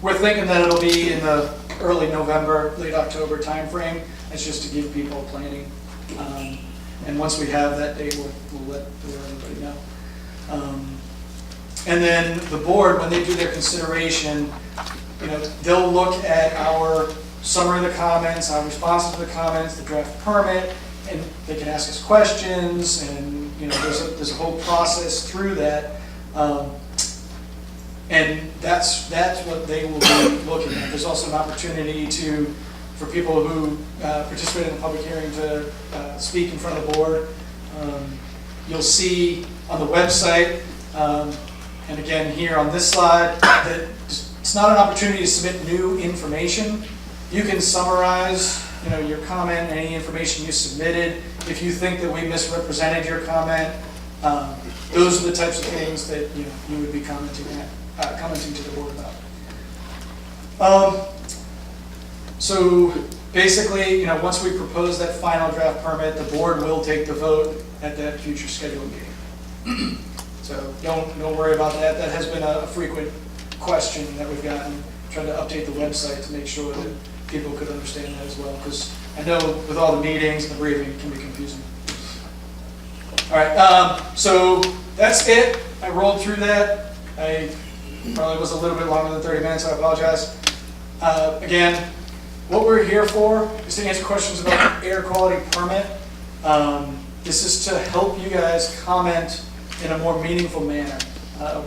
We're thinking that it'll be in the early November, late October timeframe. That's just to give people planning. And once we have that date, we'll let everybody know. And then the board, when they do their consideration, they'll look at our summary of the comments, our responses to the comments, the draft permit, and they can ask us questions, and there's a whole process through that. And that's what they will be looking at. There's also an opportunity for people who participate in the public hearing to speak in front of the board. You'll see on the website, and again here on this slide, that it's not an opportunity to submit new information. You can summarize your comment, any information you submitted if you think that we misrepresented your comment, those are the types of things that you would be commenting to the board about. So basically, once we propose that final draft permit, the board will take the vote at that future scheduled meeting. So don't worry about that. That has been a frequent question that we've gotten. Trying to update the website to make sure that people could understand that as well, because I know with all the meetings and the briefing, it can be confusing. All right, so that's it. I rolled through that. I probably was a little bit longer than 30 minutes. I apologize. Again, what we're here for is to answer questions about the air quality permit. This is to help you guys comment in a more meaningful manner.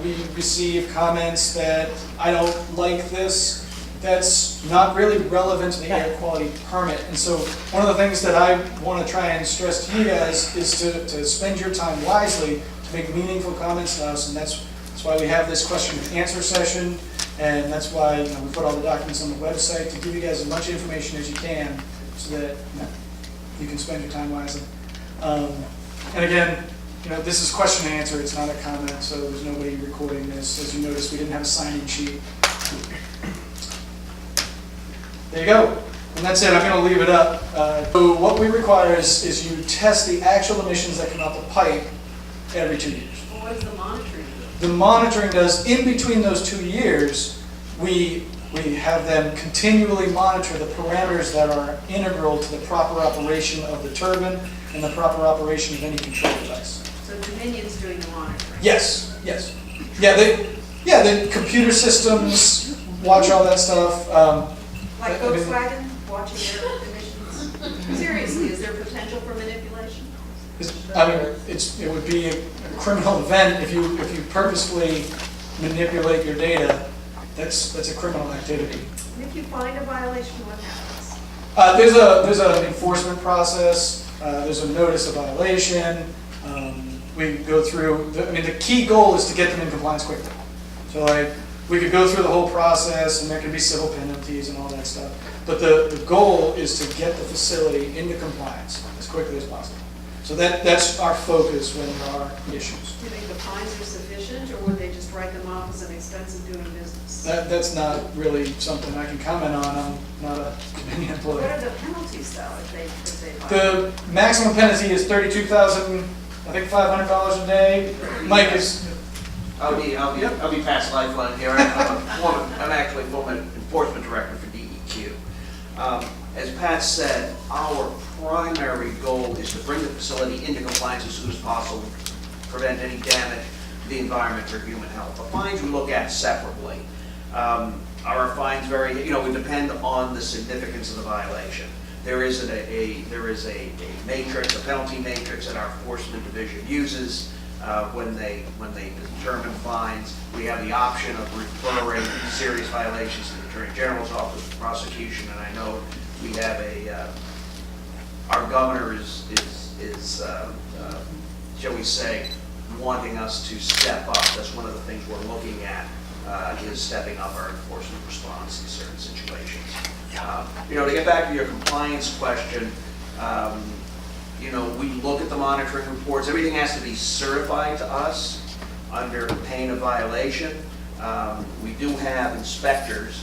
We receive comments that I don't like this. That's not really relevant to the air quality permit. And so one of the things that I want to try and stress to you guys is to spend your time wisely, to make meaningful comments to us. And that's why we have this question and answer session. And that's why we put all the documents on the website to give you guys as much information as you can so that you can spend your time wisely. And again, this is question and answer. It's not a comment, so there's nobody recording this. As you notice, we didn't have a sign-in sheet. There you go. And that's it. I'm going to leave it up. So what we require is you test the actual emissions that come out the pipe every 2 years. Well, what does the monitoring do? The monitoring does, in between those 2 years, we have them continually monitor the parameters that are integral to the proper operation of the turbine and the proper operation of any control device. So Dominion's doing the monitoring? Yes. Yeah, the computer systems watch all that stuff. Like Volkswagen watching their emissions? Seriously, is there potential for manipulation? It would be a criminal event if you purposefully manipulate your data. That's a criminal activity. And if you find a violation, what happens? There's an enforcement process. There's a notice of violation. We go through. The key goal is to get them in compliance quickly. So we could go through the whole process, and there could be civil penalties and all that stuff. But the goal is to get the facility into compliance as quickly as possible. So that's our focus when there are issues. Do you think the fines are sufficient, or would they just write them off as an expense of doing business? That's not really something I can comment on. I'm not a Dominion employee. What are the penalties, though, if they The maximum penalty is $32,000, I think $500 a day. Mike is. I'll be past lifeline here. I'm actually former enforcement director for DEQ. As Pat said, our primary goal is to bring the facility into compliance as soon as possible, prevent any damage to the environment or human health. The fines we look at separately. Our fines vary, we depend on the significance of the violation. There is a matrix, a penalty matrix that our enforcement division uses when they determine fines. We have the option of referring serious violations to the Attorney General's Office for prosecution, and I know we have our governor is shall we say, wanting us to step up. That's one of the things we're looking at, is stepping up our enforcement response in certain situations. To get back to your compliance question, we look at the monitoring reports. Everything has to be certified to us under pain of violation. We do have inspectors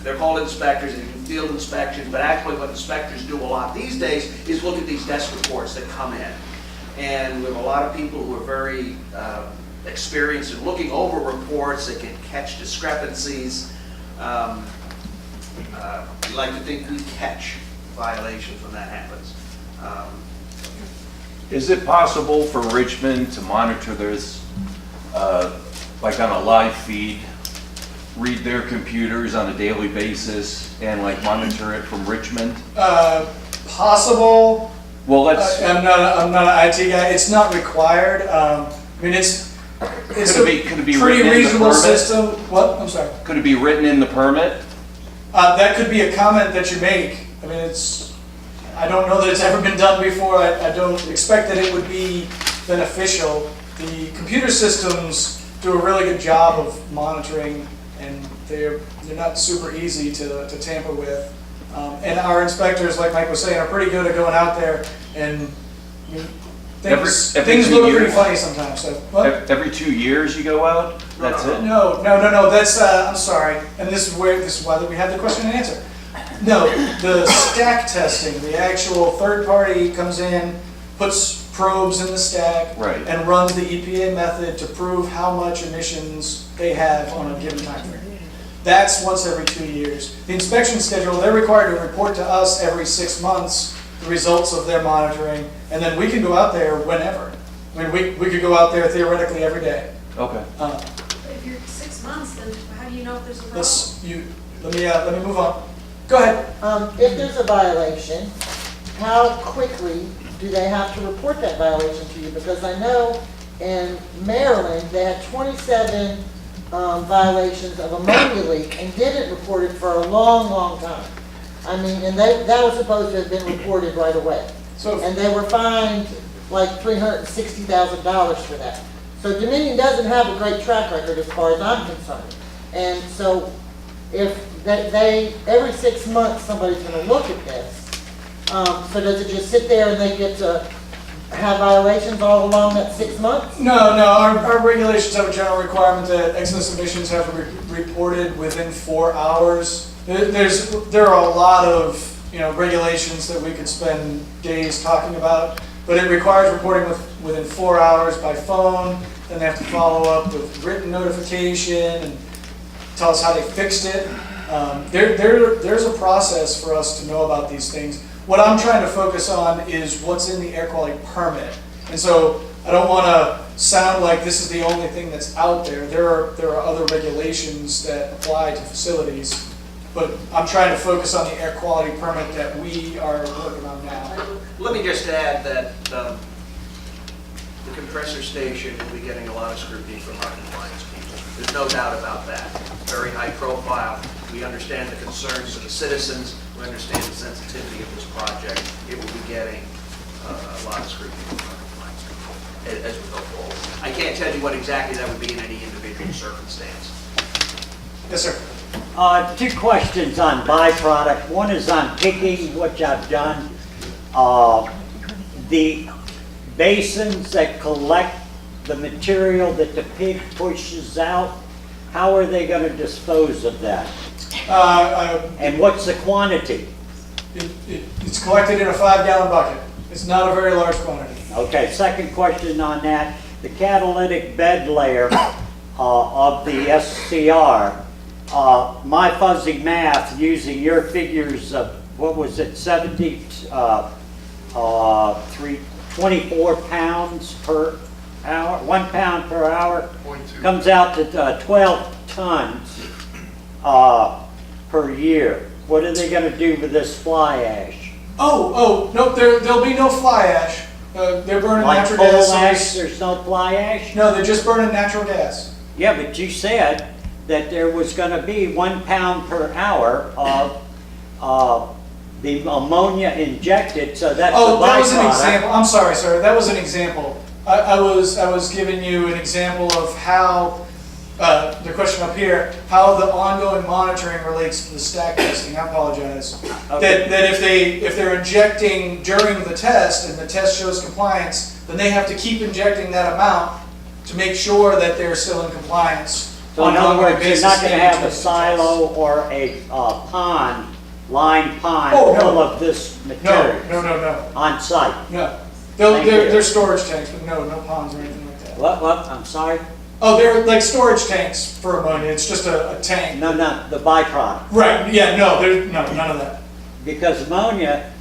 they're called inspectors, and they do field inspections, but actually what inspectors do a lot these days is look at these desk reports that come in. And we have a lot of people who are very experienced in looking over reports that can catch discrepancies. We like to think we catch violations when that happens. Is it possible for Richmond to monitor this, like on a live feed, read their computers on a daily basis, and monitor it from Richmond? Possible. Well, I'm not an IT guy. It's not required. It's could it be pretty written in the reasonable permit? system. What? I'm sorry. Could it be written in the permit? That could be a comment that you make. I don't know that it's ever been done before. I don't expect that it would be beneficial. The computer systems do a really good job of monitoring, and they're not super easy to tamper with. And our inspectors, like Mike was saying, are pretty good at going out there and I mean, Every things 2 look pretty years? funny sometimes, so. What? Every 2 years you go out? That's it? No, that's, I'm sorry, and this is why that we have the question and answer. No, the stack testing, the actual third party comes in, puts probes in the stack. Right. And runs the EPA method to prove how much emissions they have on a given time frame. That's once every 2 years. The inspection schedule, they're required to report to us every 6 months the results of their monitoring, and then we can go out there whenever. I mean, we could go out there theoretically every day. Okay. But if you're 6 months, then how do you know if there's a problem? Let me move on. Go ahead. If there's a violation, how quickly do they have to report that violation to you? Because I know in Maryland, they had 27 violations of ammonia leak and didn't report it for a long, long time. I mean, and that was supposed to have been reported right away. So, And they were fined like $360,000 for that. So Dominion doesn't have a great track record as far as I'm concerned. And so if they every 6 months, somebody's gonna look at this. So does it just sit there and they get to have violations all along that 6 months? no, our regulations have a general requirement that excess emissions have to be reported within 4 hours. There are a lot of, regulations that we could spend days talking about, but it requires reporting within 4 hours by phone. Then they have to follow up with written notification and tell us how they fixed it. There's a process for us to know about these things. What I'm trying to focus on is what's in the air quality permit. And so I don't want to sound like this is the only thing that's out there. There are other regulations that apply to facilities, but I'm trying to focus on the air quality permit that we are working on now. Let me just add that the compressor station will be getting a lot of scrutiny from our compliance people. There's no doubt about that. Very high profile. We understand the concerns of the citizens. We understand the sensitivity of this project. It will be getting a lot of scrutiny from our compliance people as we go forward. I can't tell you what exactly that would be in any individual circumstance. Yes, sir. 2 questions on byproduct. One is on picking, which I've done. The basins that collect the material that the pig pushes out, how are they going to dispose of that? And what's the quantity? It's collected in a 5-gallon bucket. It's not a very large quantity. Okay, second question on that. The catalytic bed layer of the SCR, my fuzzy math using your figures of, what was it, 24 pounds per hour, 1 pound per hour, comes out to 12 tons per year. What are they going to do with this fly ash? No, there'll be no fly ash. They're burning Like natural coal gas. ash, there's no fly ash? No, they're just burning natural gas. Yeah, but you said that there was going to be 1 pound per hour of the ammonia injected, so that's a byproduct. That was an example. I'm sorry, sir. That was an example. I was giving you an example of how the question up here, how the ongoing monitoring relates to the stack testing. I apologize. Okay. That if they're injecting during the test and the test shows compliance, then they have to keep injecting that amount to make sure that they're still in compliance. So in other words, you're basis not going to have a tests. silo or a pond, lined pond Oh, no. full of this material No. on site? No. Thank you. They're storage tanks, but no ponds or anything like that. What, I'm sorry? Oh, they're like storage tanks for ammonia. It's just a tank. No, the byproduct. Right, yeah, no, none of that. Because ammonia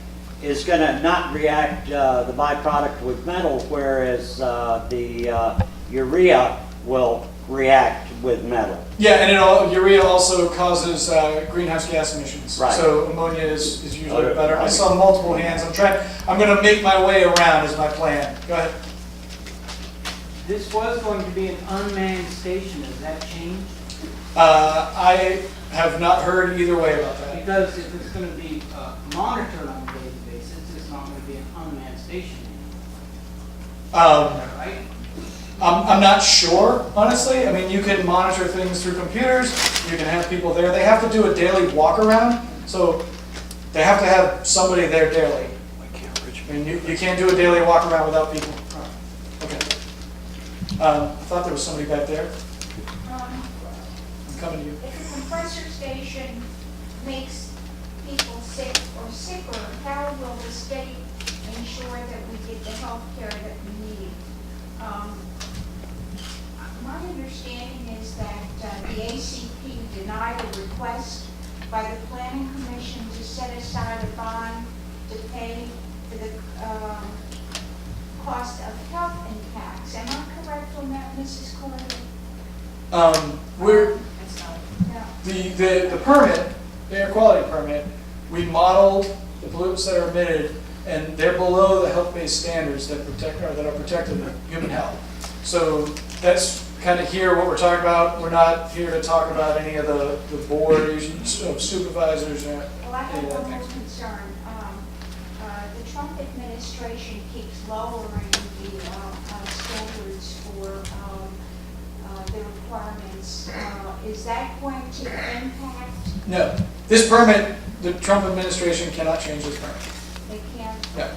is going to not react, the byproduct with metal, whereas the urea will react with metal. Yeah, and urea also causes greenhouse gas emissions. Right. So ammonia is usually Okay. better. I saw multiple hands. I'm going to make my way around is my plan. Go ahead. This was going to be an unmanned station, has that changed? I have not heard either way about that. Because if it's going to be monitored on a daily basis, it's not going to be an unmanned station anymore, right? I'm not sure, honestly. I mean, you can monitor things through computers. You can have people there. They have to do a daily walk around, so they have to have somebody there daily. And you can't do a daily walk around without people. Okay. I thought there was somebody back there. I'm coming to you. If a compressor station makes people sick or sicker, how will the state ensure that we get the health care that we need? My understanding is that the ACP denied a request by the Planning Commission to set aside a bond to pay for the cost of health impacts. Am I correct on that, Mrs. Carter? We're, No. the permit, the air quality permit, we modeled the pollutants that are emitted, and they're below the health-based standards that protect, or that are protective of human health. So that's kind of here what we're talking about. We're not here to talk about any of the board of supervisors or Well, I have any of that one more things. concern. The Trump administration keeps lowering the standards for the requirements. Is that going to impact? No, this permit, the Trump administration cannot change this permit. They can't? No. They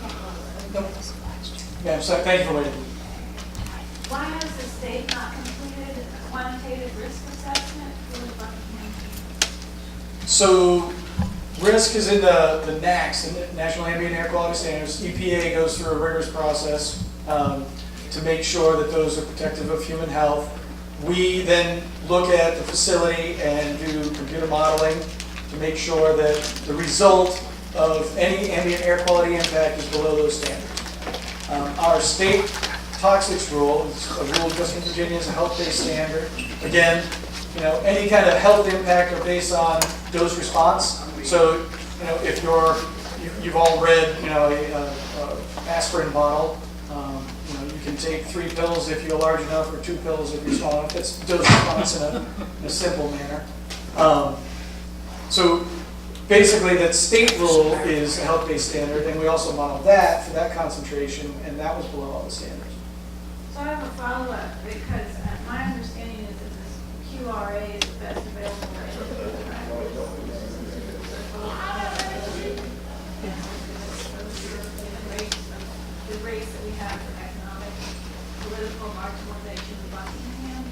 can't lower it? Nope. Yeah, so thank you for waiting. Why has the state not completed a quantitative risk assessment for the Buckingham? So risk is in the NAAQS, the National Ambient Air Quality Standards. EPA goes through a rigorous process to make sure that those are protective of human health. We then look at the facility and do computer modeling to make sure that the result of any ambient air quality impact is below those standards. Our state toxics rule, it's a rule just in Virginia, is a health-based standard. Again, any kind of health impact are based on dose response. So, if you've all read, a aspirin bottle, you can take 3 pills if you're large enough, or 2 pills if you're small enough. That's dose response in a simple manner. So basically, that state rule is a health-based standard, and we also modeled that for that concentration, and that was below all the standards. So I have a follow-up, because my understanding is that this QRA is the best available the rates that we have for economic, political marginalization of Buckingham.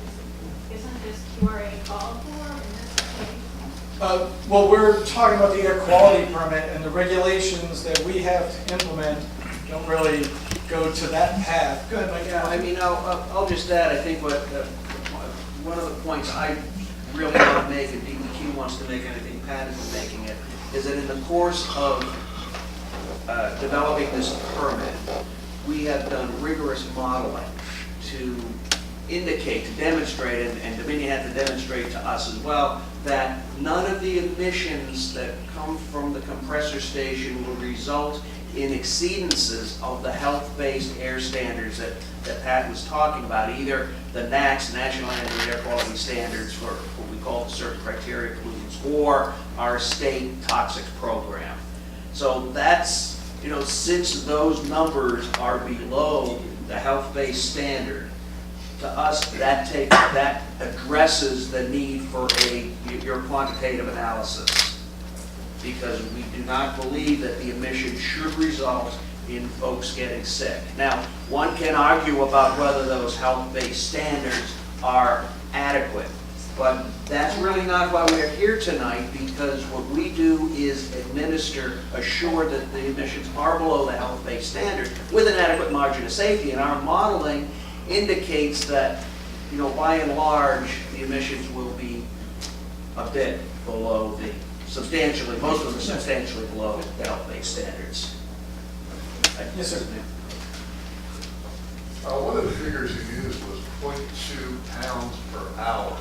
Isn't this QRA called for in this case? Well, we're talking about the air quality permit, and the regulations that we have to implement don't really go to that path. Go ahead, Mike. Yeah, I mean, I'll just add, I think one of the points I really want to make, and DEQ wants to make, and I think Pat is making it, is that in the course of developing this permit, we have done rigorous modeling to indicate, to demonstrate, and Dominion had to demonstrate to us as well, that none of the emissions that come from the compressor station will result in exceedances of the health-based air standards that Pat was talking about, either the NAAQS, National Ambient Air Quality Standards, for what we call the certain criteria pollutants, or our state toxics program. So that's, since those numbers are below the health-based standard, to us, that addresses the need for your quantitative analysis, because we do not believe that the emission should result in folks getting sick. Now, one can argue about whether those health-based standards are adequate, but that's really not why we're here tonight, because what we do is assure that the emissions are below the health-based standard with an adequate margin of safety, and our modeling indicates that, by and large, the emissions will be a bit below substantially, most of them are substantially below the health-based standards. Yes, sir. One of the figures you used was 0.2 pounds per hour.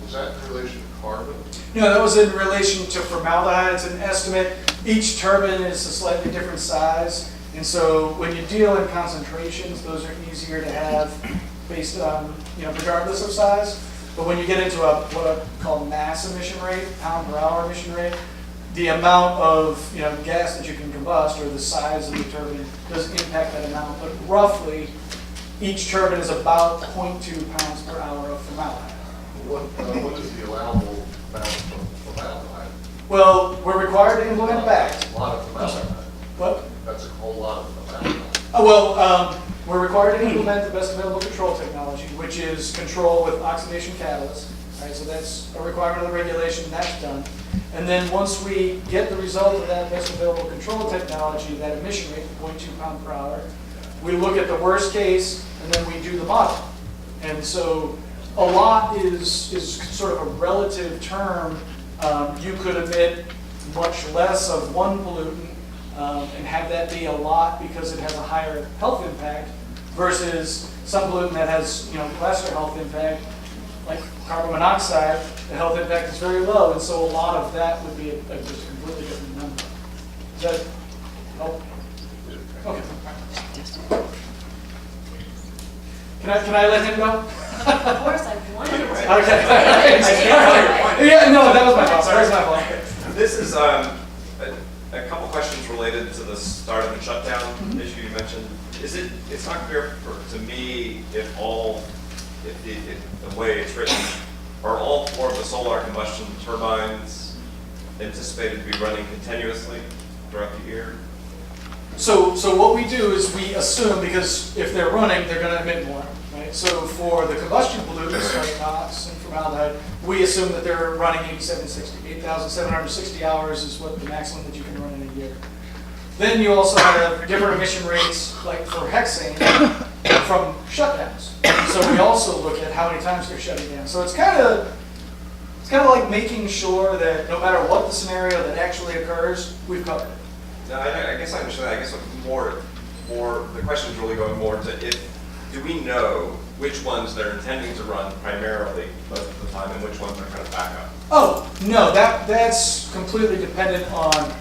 Was that in relation to carbon? No, that was in relation to formaldehyde. It's an estimate. Each turbine is a slightly different size. And so when you deal in concentrations, those are easier to have based on, regardless of size. But when you get into what I call mass emission rate, pound per hour emission rate, the amount of gas that you can combust, or the size of the turbine, does impact that amount. But roughly, each turbine is about 0.2 pounds per hour of formaldehyde. What is the allowable amount of formaldehyde? Well, we're required to implement BACT. A lot of formaldehyde. What? That's a whole lot of amount. We're required to implement the best available control technology, which is control with oxidation catalyst. Right, so that's a requirement of the regulation, that's done. And then once we get the result of that best available control technology, that emission rate, 0.2 pound per hour, we look at the worst case, and then we do the model. And so a lot is sort of a relative term. You could emit much less of one pollutant and have that be a lot because it has a higher health impact versus some pollutant that has, lesser health impact, like carbon monoxide. The health impact is very low, and so a lot of that would be just a completely different number. Does that help? Okay. Can I let him go? Of course, I wanted to. Okay. Yeah, no, that was my fault. That was my fault. This is a couple questions related to the startup and shutdown issue you mentioned. It's not clear to me if the way it's written, are all 4 of the solar combustion turbines anticipated to be running continuously throughout the year? So what we do is we assume, because if they're running, they're going to emit more, right? So for the combustion pollutants like NOx and formaldehyde, we assume that they're running 8,760 hours is what the maximum that you can run in a year. Then you also have different emission rates, like for hexane, from shutdowns. So we also look at how many times they're shutting down. So it's kind of like making sure that no matter what the scenario that actually occurs, we've covered it. No, I guess I understand that. I guess more, the question is really going more to do we know which ones they're intending to run primarily most of the time and which ones are kind of backup? Oh, no, that's completely dependent on,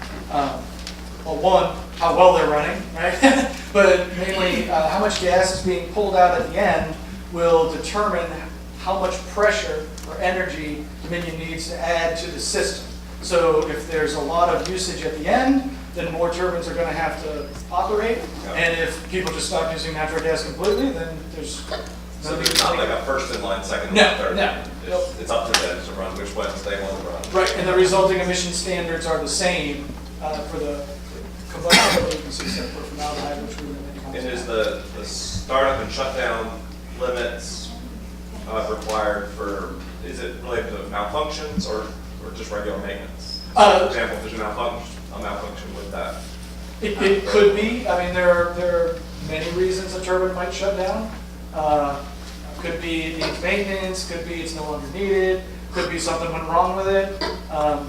one, how well they're running, right? But mainly how much gas is being pulled out at the end will determine how much pressure or energy Dominion needs to add to the system. So if there's a lot of usage at the end, then more turbines are going to have to operate. Yeah. And if people just stop using natural gas completely, then there's So there's not like a first in line, second in No, line, third. no. It's up to them to run which ones they want to run. right, and the resulting emission standards are the same for the combustion pollutants except for formaldehyde, which we limit. And is the startup and shutdown limits required for, is it related to malfunctions or just regular maintenance? For example, if there's a malfunction with that. It could be. I mean, there are many reasons a turbine might shut down. Could be it needs maintenance, could be it's no longer needed, could be something went wrong with it. I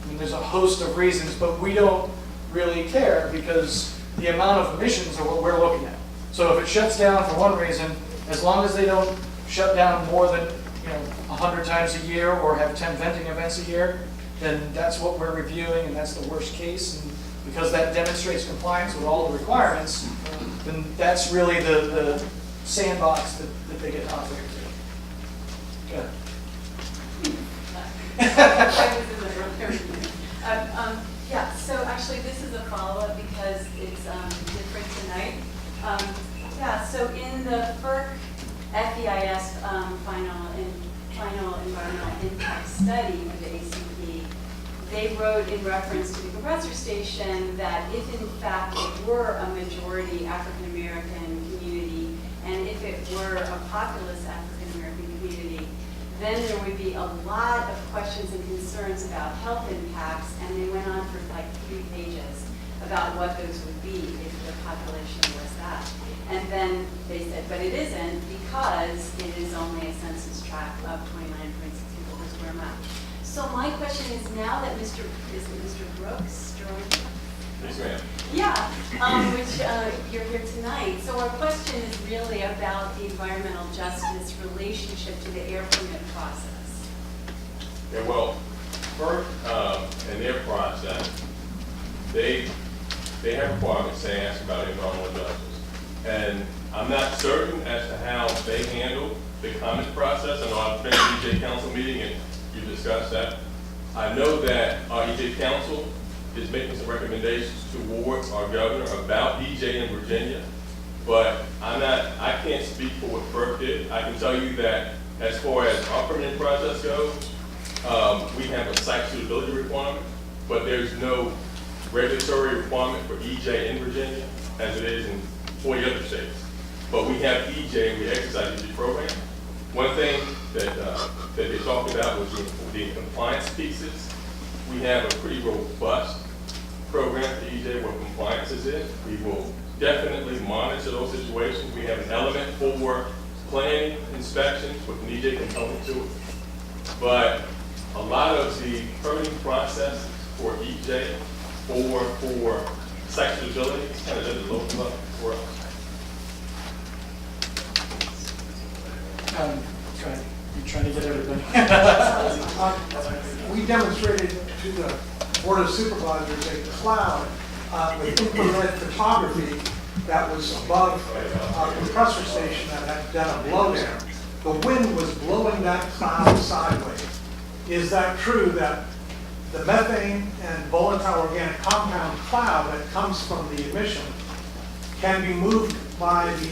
mean, there's a host of reasons, but we don't really care because the amount of emissions are what we're looking at. So if it shuts down for one reason, as long as they don't shut down more than 100 times a year or have 10 venting events a year, then that's what we're reviewing and that's the worst case. And because that demonstrates compliance with all the requirements, then that's really the sandbox that they get to operate through. Good. Yeah, so actually this is a follow-up because it's different tonight. Yeah, so in the FERC FEIS final environmental impact study with the ACP, they wrote in reference to the compressor station that if in fact it were a majority African American community and if it were a populous African American community, then there would be a lot of questions and concerns about health impacts, and they went on for like 3 pages about what those would be if the population was that. And then they said, but it isn't because it is only a census tract of 29.6 people per square mile. So my question is now that Mr. Brooks joined? Yes, ma'am. Yeah, which you're here tonight. So our question is really about the environmental justice relationship to the air permit process. Yeah, well, FERC in their process, they have requirements saying ask about environmental justice. And I'm not certain as to how they handle the comments process. I know I've been to the EJ Council meeting and you discussed that. I know that our EJ Council is making some recommendations towards our governor about EJ in Virginia, but I can't speak for what FERC did. I can tell you that as far as our permitting process goes, we have a site suitability requirement, but there's no regulatory requirement for EJ in Virginia as it is in 40 other states. But we have EJ and we exercise EJ program. One thing that they talked about was the compliance pieces. We have a pretty robust program for EJ where compliance is in. We will definitely monitor those situations. We have an element for planning inspections with an EJ component to it. But a lot of the permitting process for EJ for site suitability is kind of at the local level for us. Go ahead. You're trying to get everybody. We demonstrated to the Board of Supervisors a cloud with infrared photography that was above a compressor station that had done a blowdown. The wind was blowing that cloud sideways. Is that true that the methane and volatile organic compound cloud that comes from the emission can be moved by the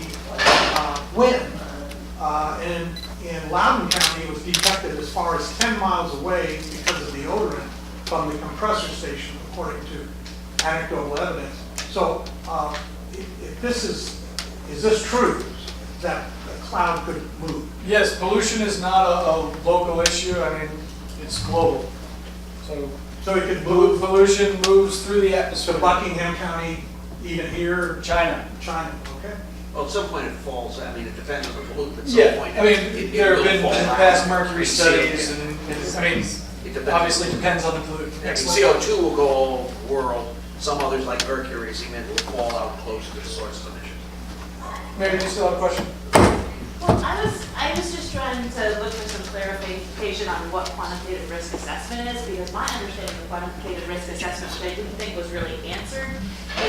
wind? And in Loudoun County, it was detected as far as 10 miles away because of the odorant from the compressor station, according to anecdotal evidence. So, if this is this true that the cloud could move? Yes, pollution is not a local issue. I mean, it's global. So it could move Pollution moves through the atmosphere. to Buckingham County, even here, China. China, okay? Well, at some point it falls, I mean, it depends on the pollutant, at some Yeah, point. I mean, it there have will been fall in the back. past mercury CO2. studies, and I mean, It depends. obviously depends on the pollutant. I mean, CO2 will go all over the world, some others like mercury cement will fall out close to the source of emission. Maybe you still have a question? Well, I was just trying to look for some clarification on what quantitative risk assessment is, because my understanding of quantitative risk assessment, which I didn't think was really answered,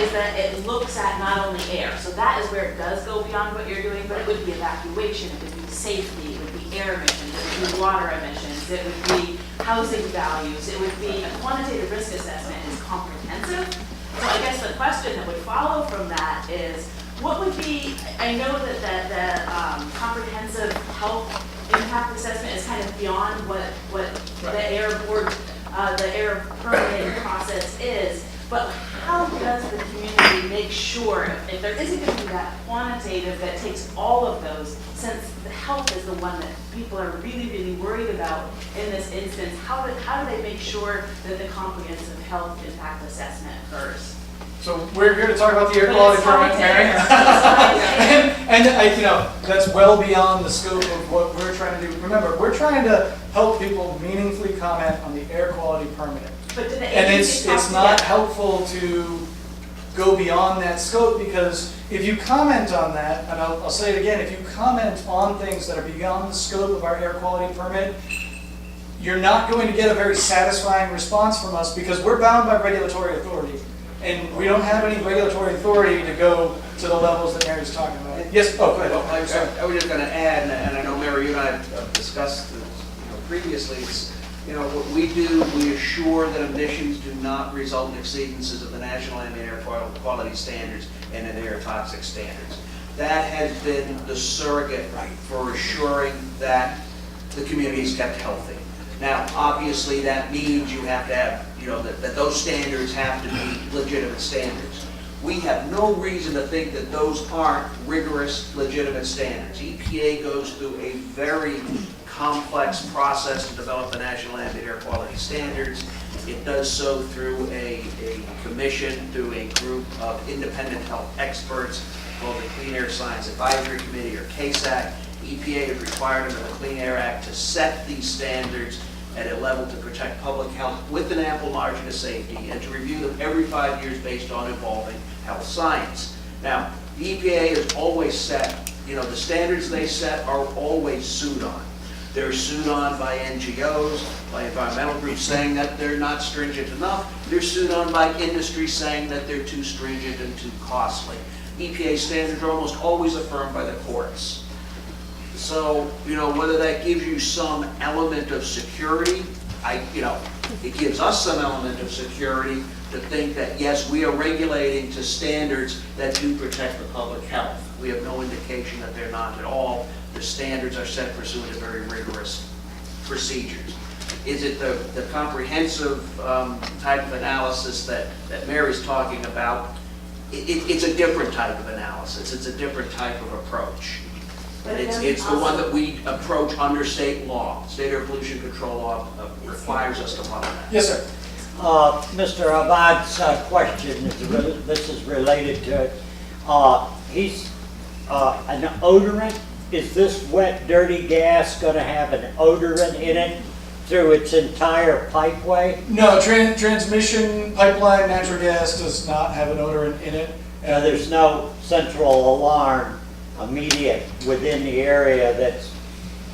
is that it looks at not only air, so that is where it does go beyond what you're doing, but it would be evacuation, it would be safety, it would be air emissions, it would be water emissions, it would be housing values, it would be, a quantitative risk assessment is comprehensive. So I guess the question that would follow from that is, what would be, I know that the comprehensive health impact assessment is kind of beyond what the air board, the air permitting process is, but how does the community make sure, if there isn't going to be that quantitative that takes all of those, since the health is the one that people are really, really worried about in this instance, how do they make sure that the comprehensive health impact assessment occurs? So we're here to talk about the air quality permit, Mary. And that's well beyond the scope of what we're trying to do. Remember, we're trying to help people meaningfully comment on the air quality permit. But do the And agencies it's talk not together? helpful to go beyond that scope, because if you comment on that, and I'll say it again, if you comment on things that are beyond the scope of our air quality permit, you're not going to get a very satisfying response from us, because we're bound by regulatory authority. And we don't have any regulatory authority to go to the levels that Mary's talking about. Yes, oh, go ahead. Well, I was just going to add, and I know Mary, you and I have discussed this previously, it's, what we do, we assure that emissions do not result in exceedances of the National Ambient Air Quality Standards and the air toxic standards. That has been the surrogate for assuring that the community is kept healthy. Now, obviously, that means you have to have, that those standards have to be legitimate standards. We have no reason to think that those aren't rigorous, legitimate standards. EPA goes through a very complex process to develop the National Ambient Air Quality Standards. It does so through a commission, through a group of independent health experts called the Clean Air Science Advisory Committee, or CASAC. EPA is required under the Clean Air Act to set these standards at a level to protect public health with an ample margin of safety, and to review them every 5 years based on evolving health science. Now, the EPA has always set, the standards they set are always sued on. They're sued on by NGOs, by environmental groups saying that they're not stringent enough. They're sued on by industry saying that they're too stringent and too costly. EPA standards are almost always affirmed by the courts. So, whether that gives you some element of security, it gives us some element of security to think that, yes, we are regulating to standards that do protect the public health. We have no indication that they're not at all. The standards are set pursuant to very rigorous procedures. Is it the comprehensive type of analysis that Mary's talking about? It's a different type of analysis. It's a different type of approach. And it's the one that we approach under state law. State air pollution control law requires us to follow that. Yes, sir. Mr. Abad's question, this is related to it. He's an odorant. Is this wet, dirty gas going to have an odorant in it through its entire pipeway? No, transmission pipeline natural gas does not have an odorant in it. And there's no central alarm immediate within the area that's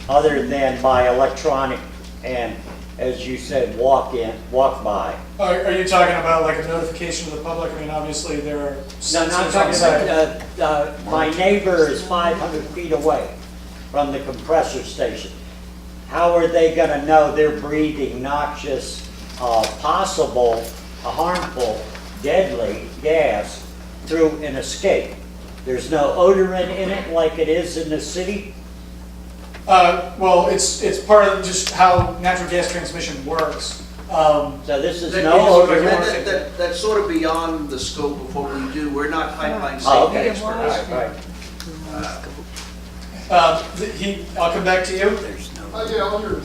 other than by electronic and, as you said, walk by. Are you talking about like a notification to the public? I mean, obviously there are. No, not talking about, my neighbor is 500 feet away from the compressor station. How are they gonna know they're breathing noxious, possible, harmful, deadly gas through an escape? There's no odorant in it like it is in the city? Well, it's part of just how natural gas transmission works. So this is no odorant? That's sort of beyond the scope of what we do. We're not pipeline Oh, safety okay. experts. All right. I'll come back to you. Yeah, on your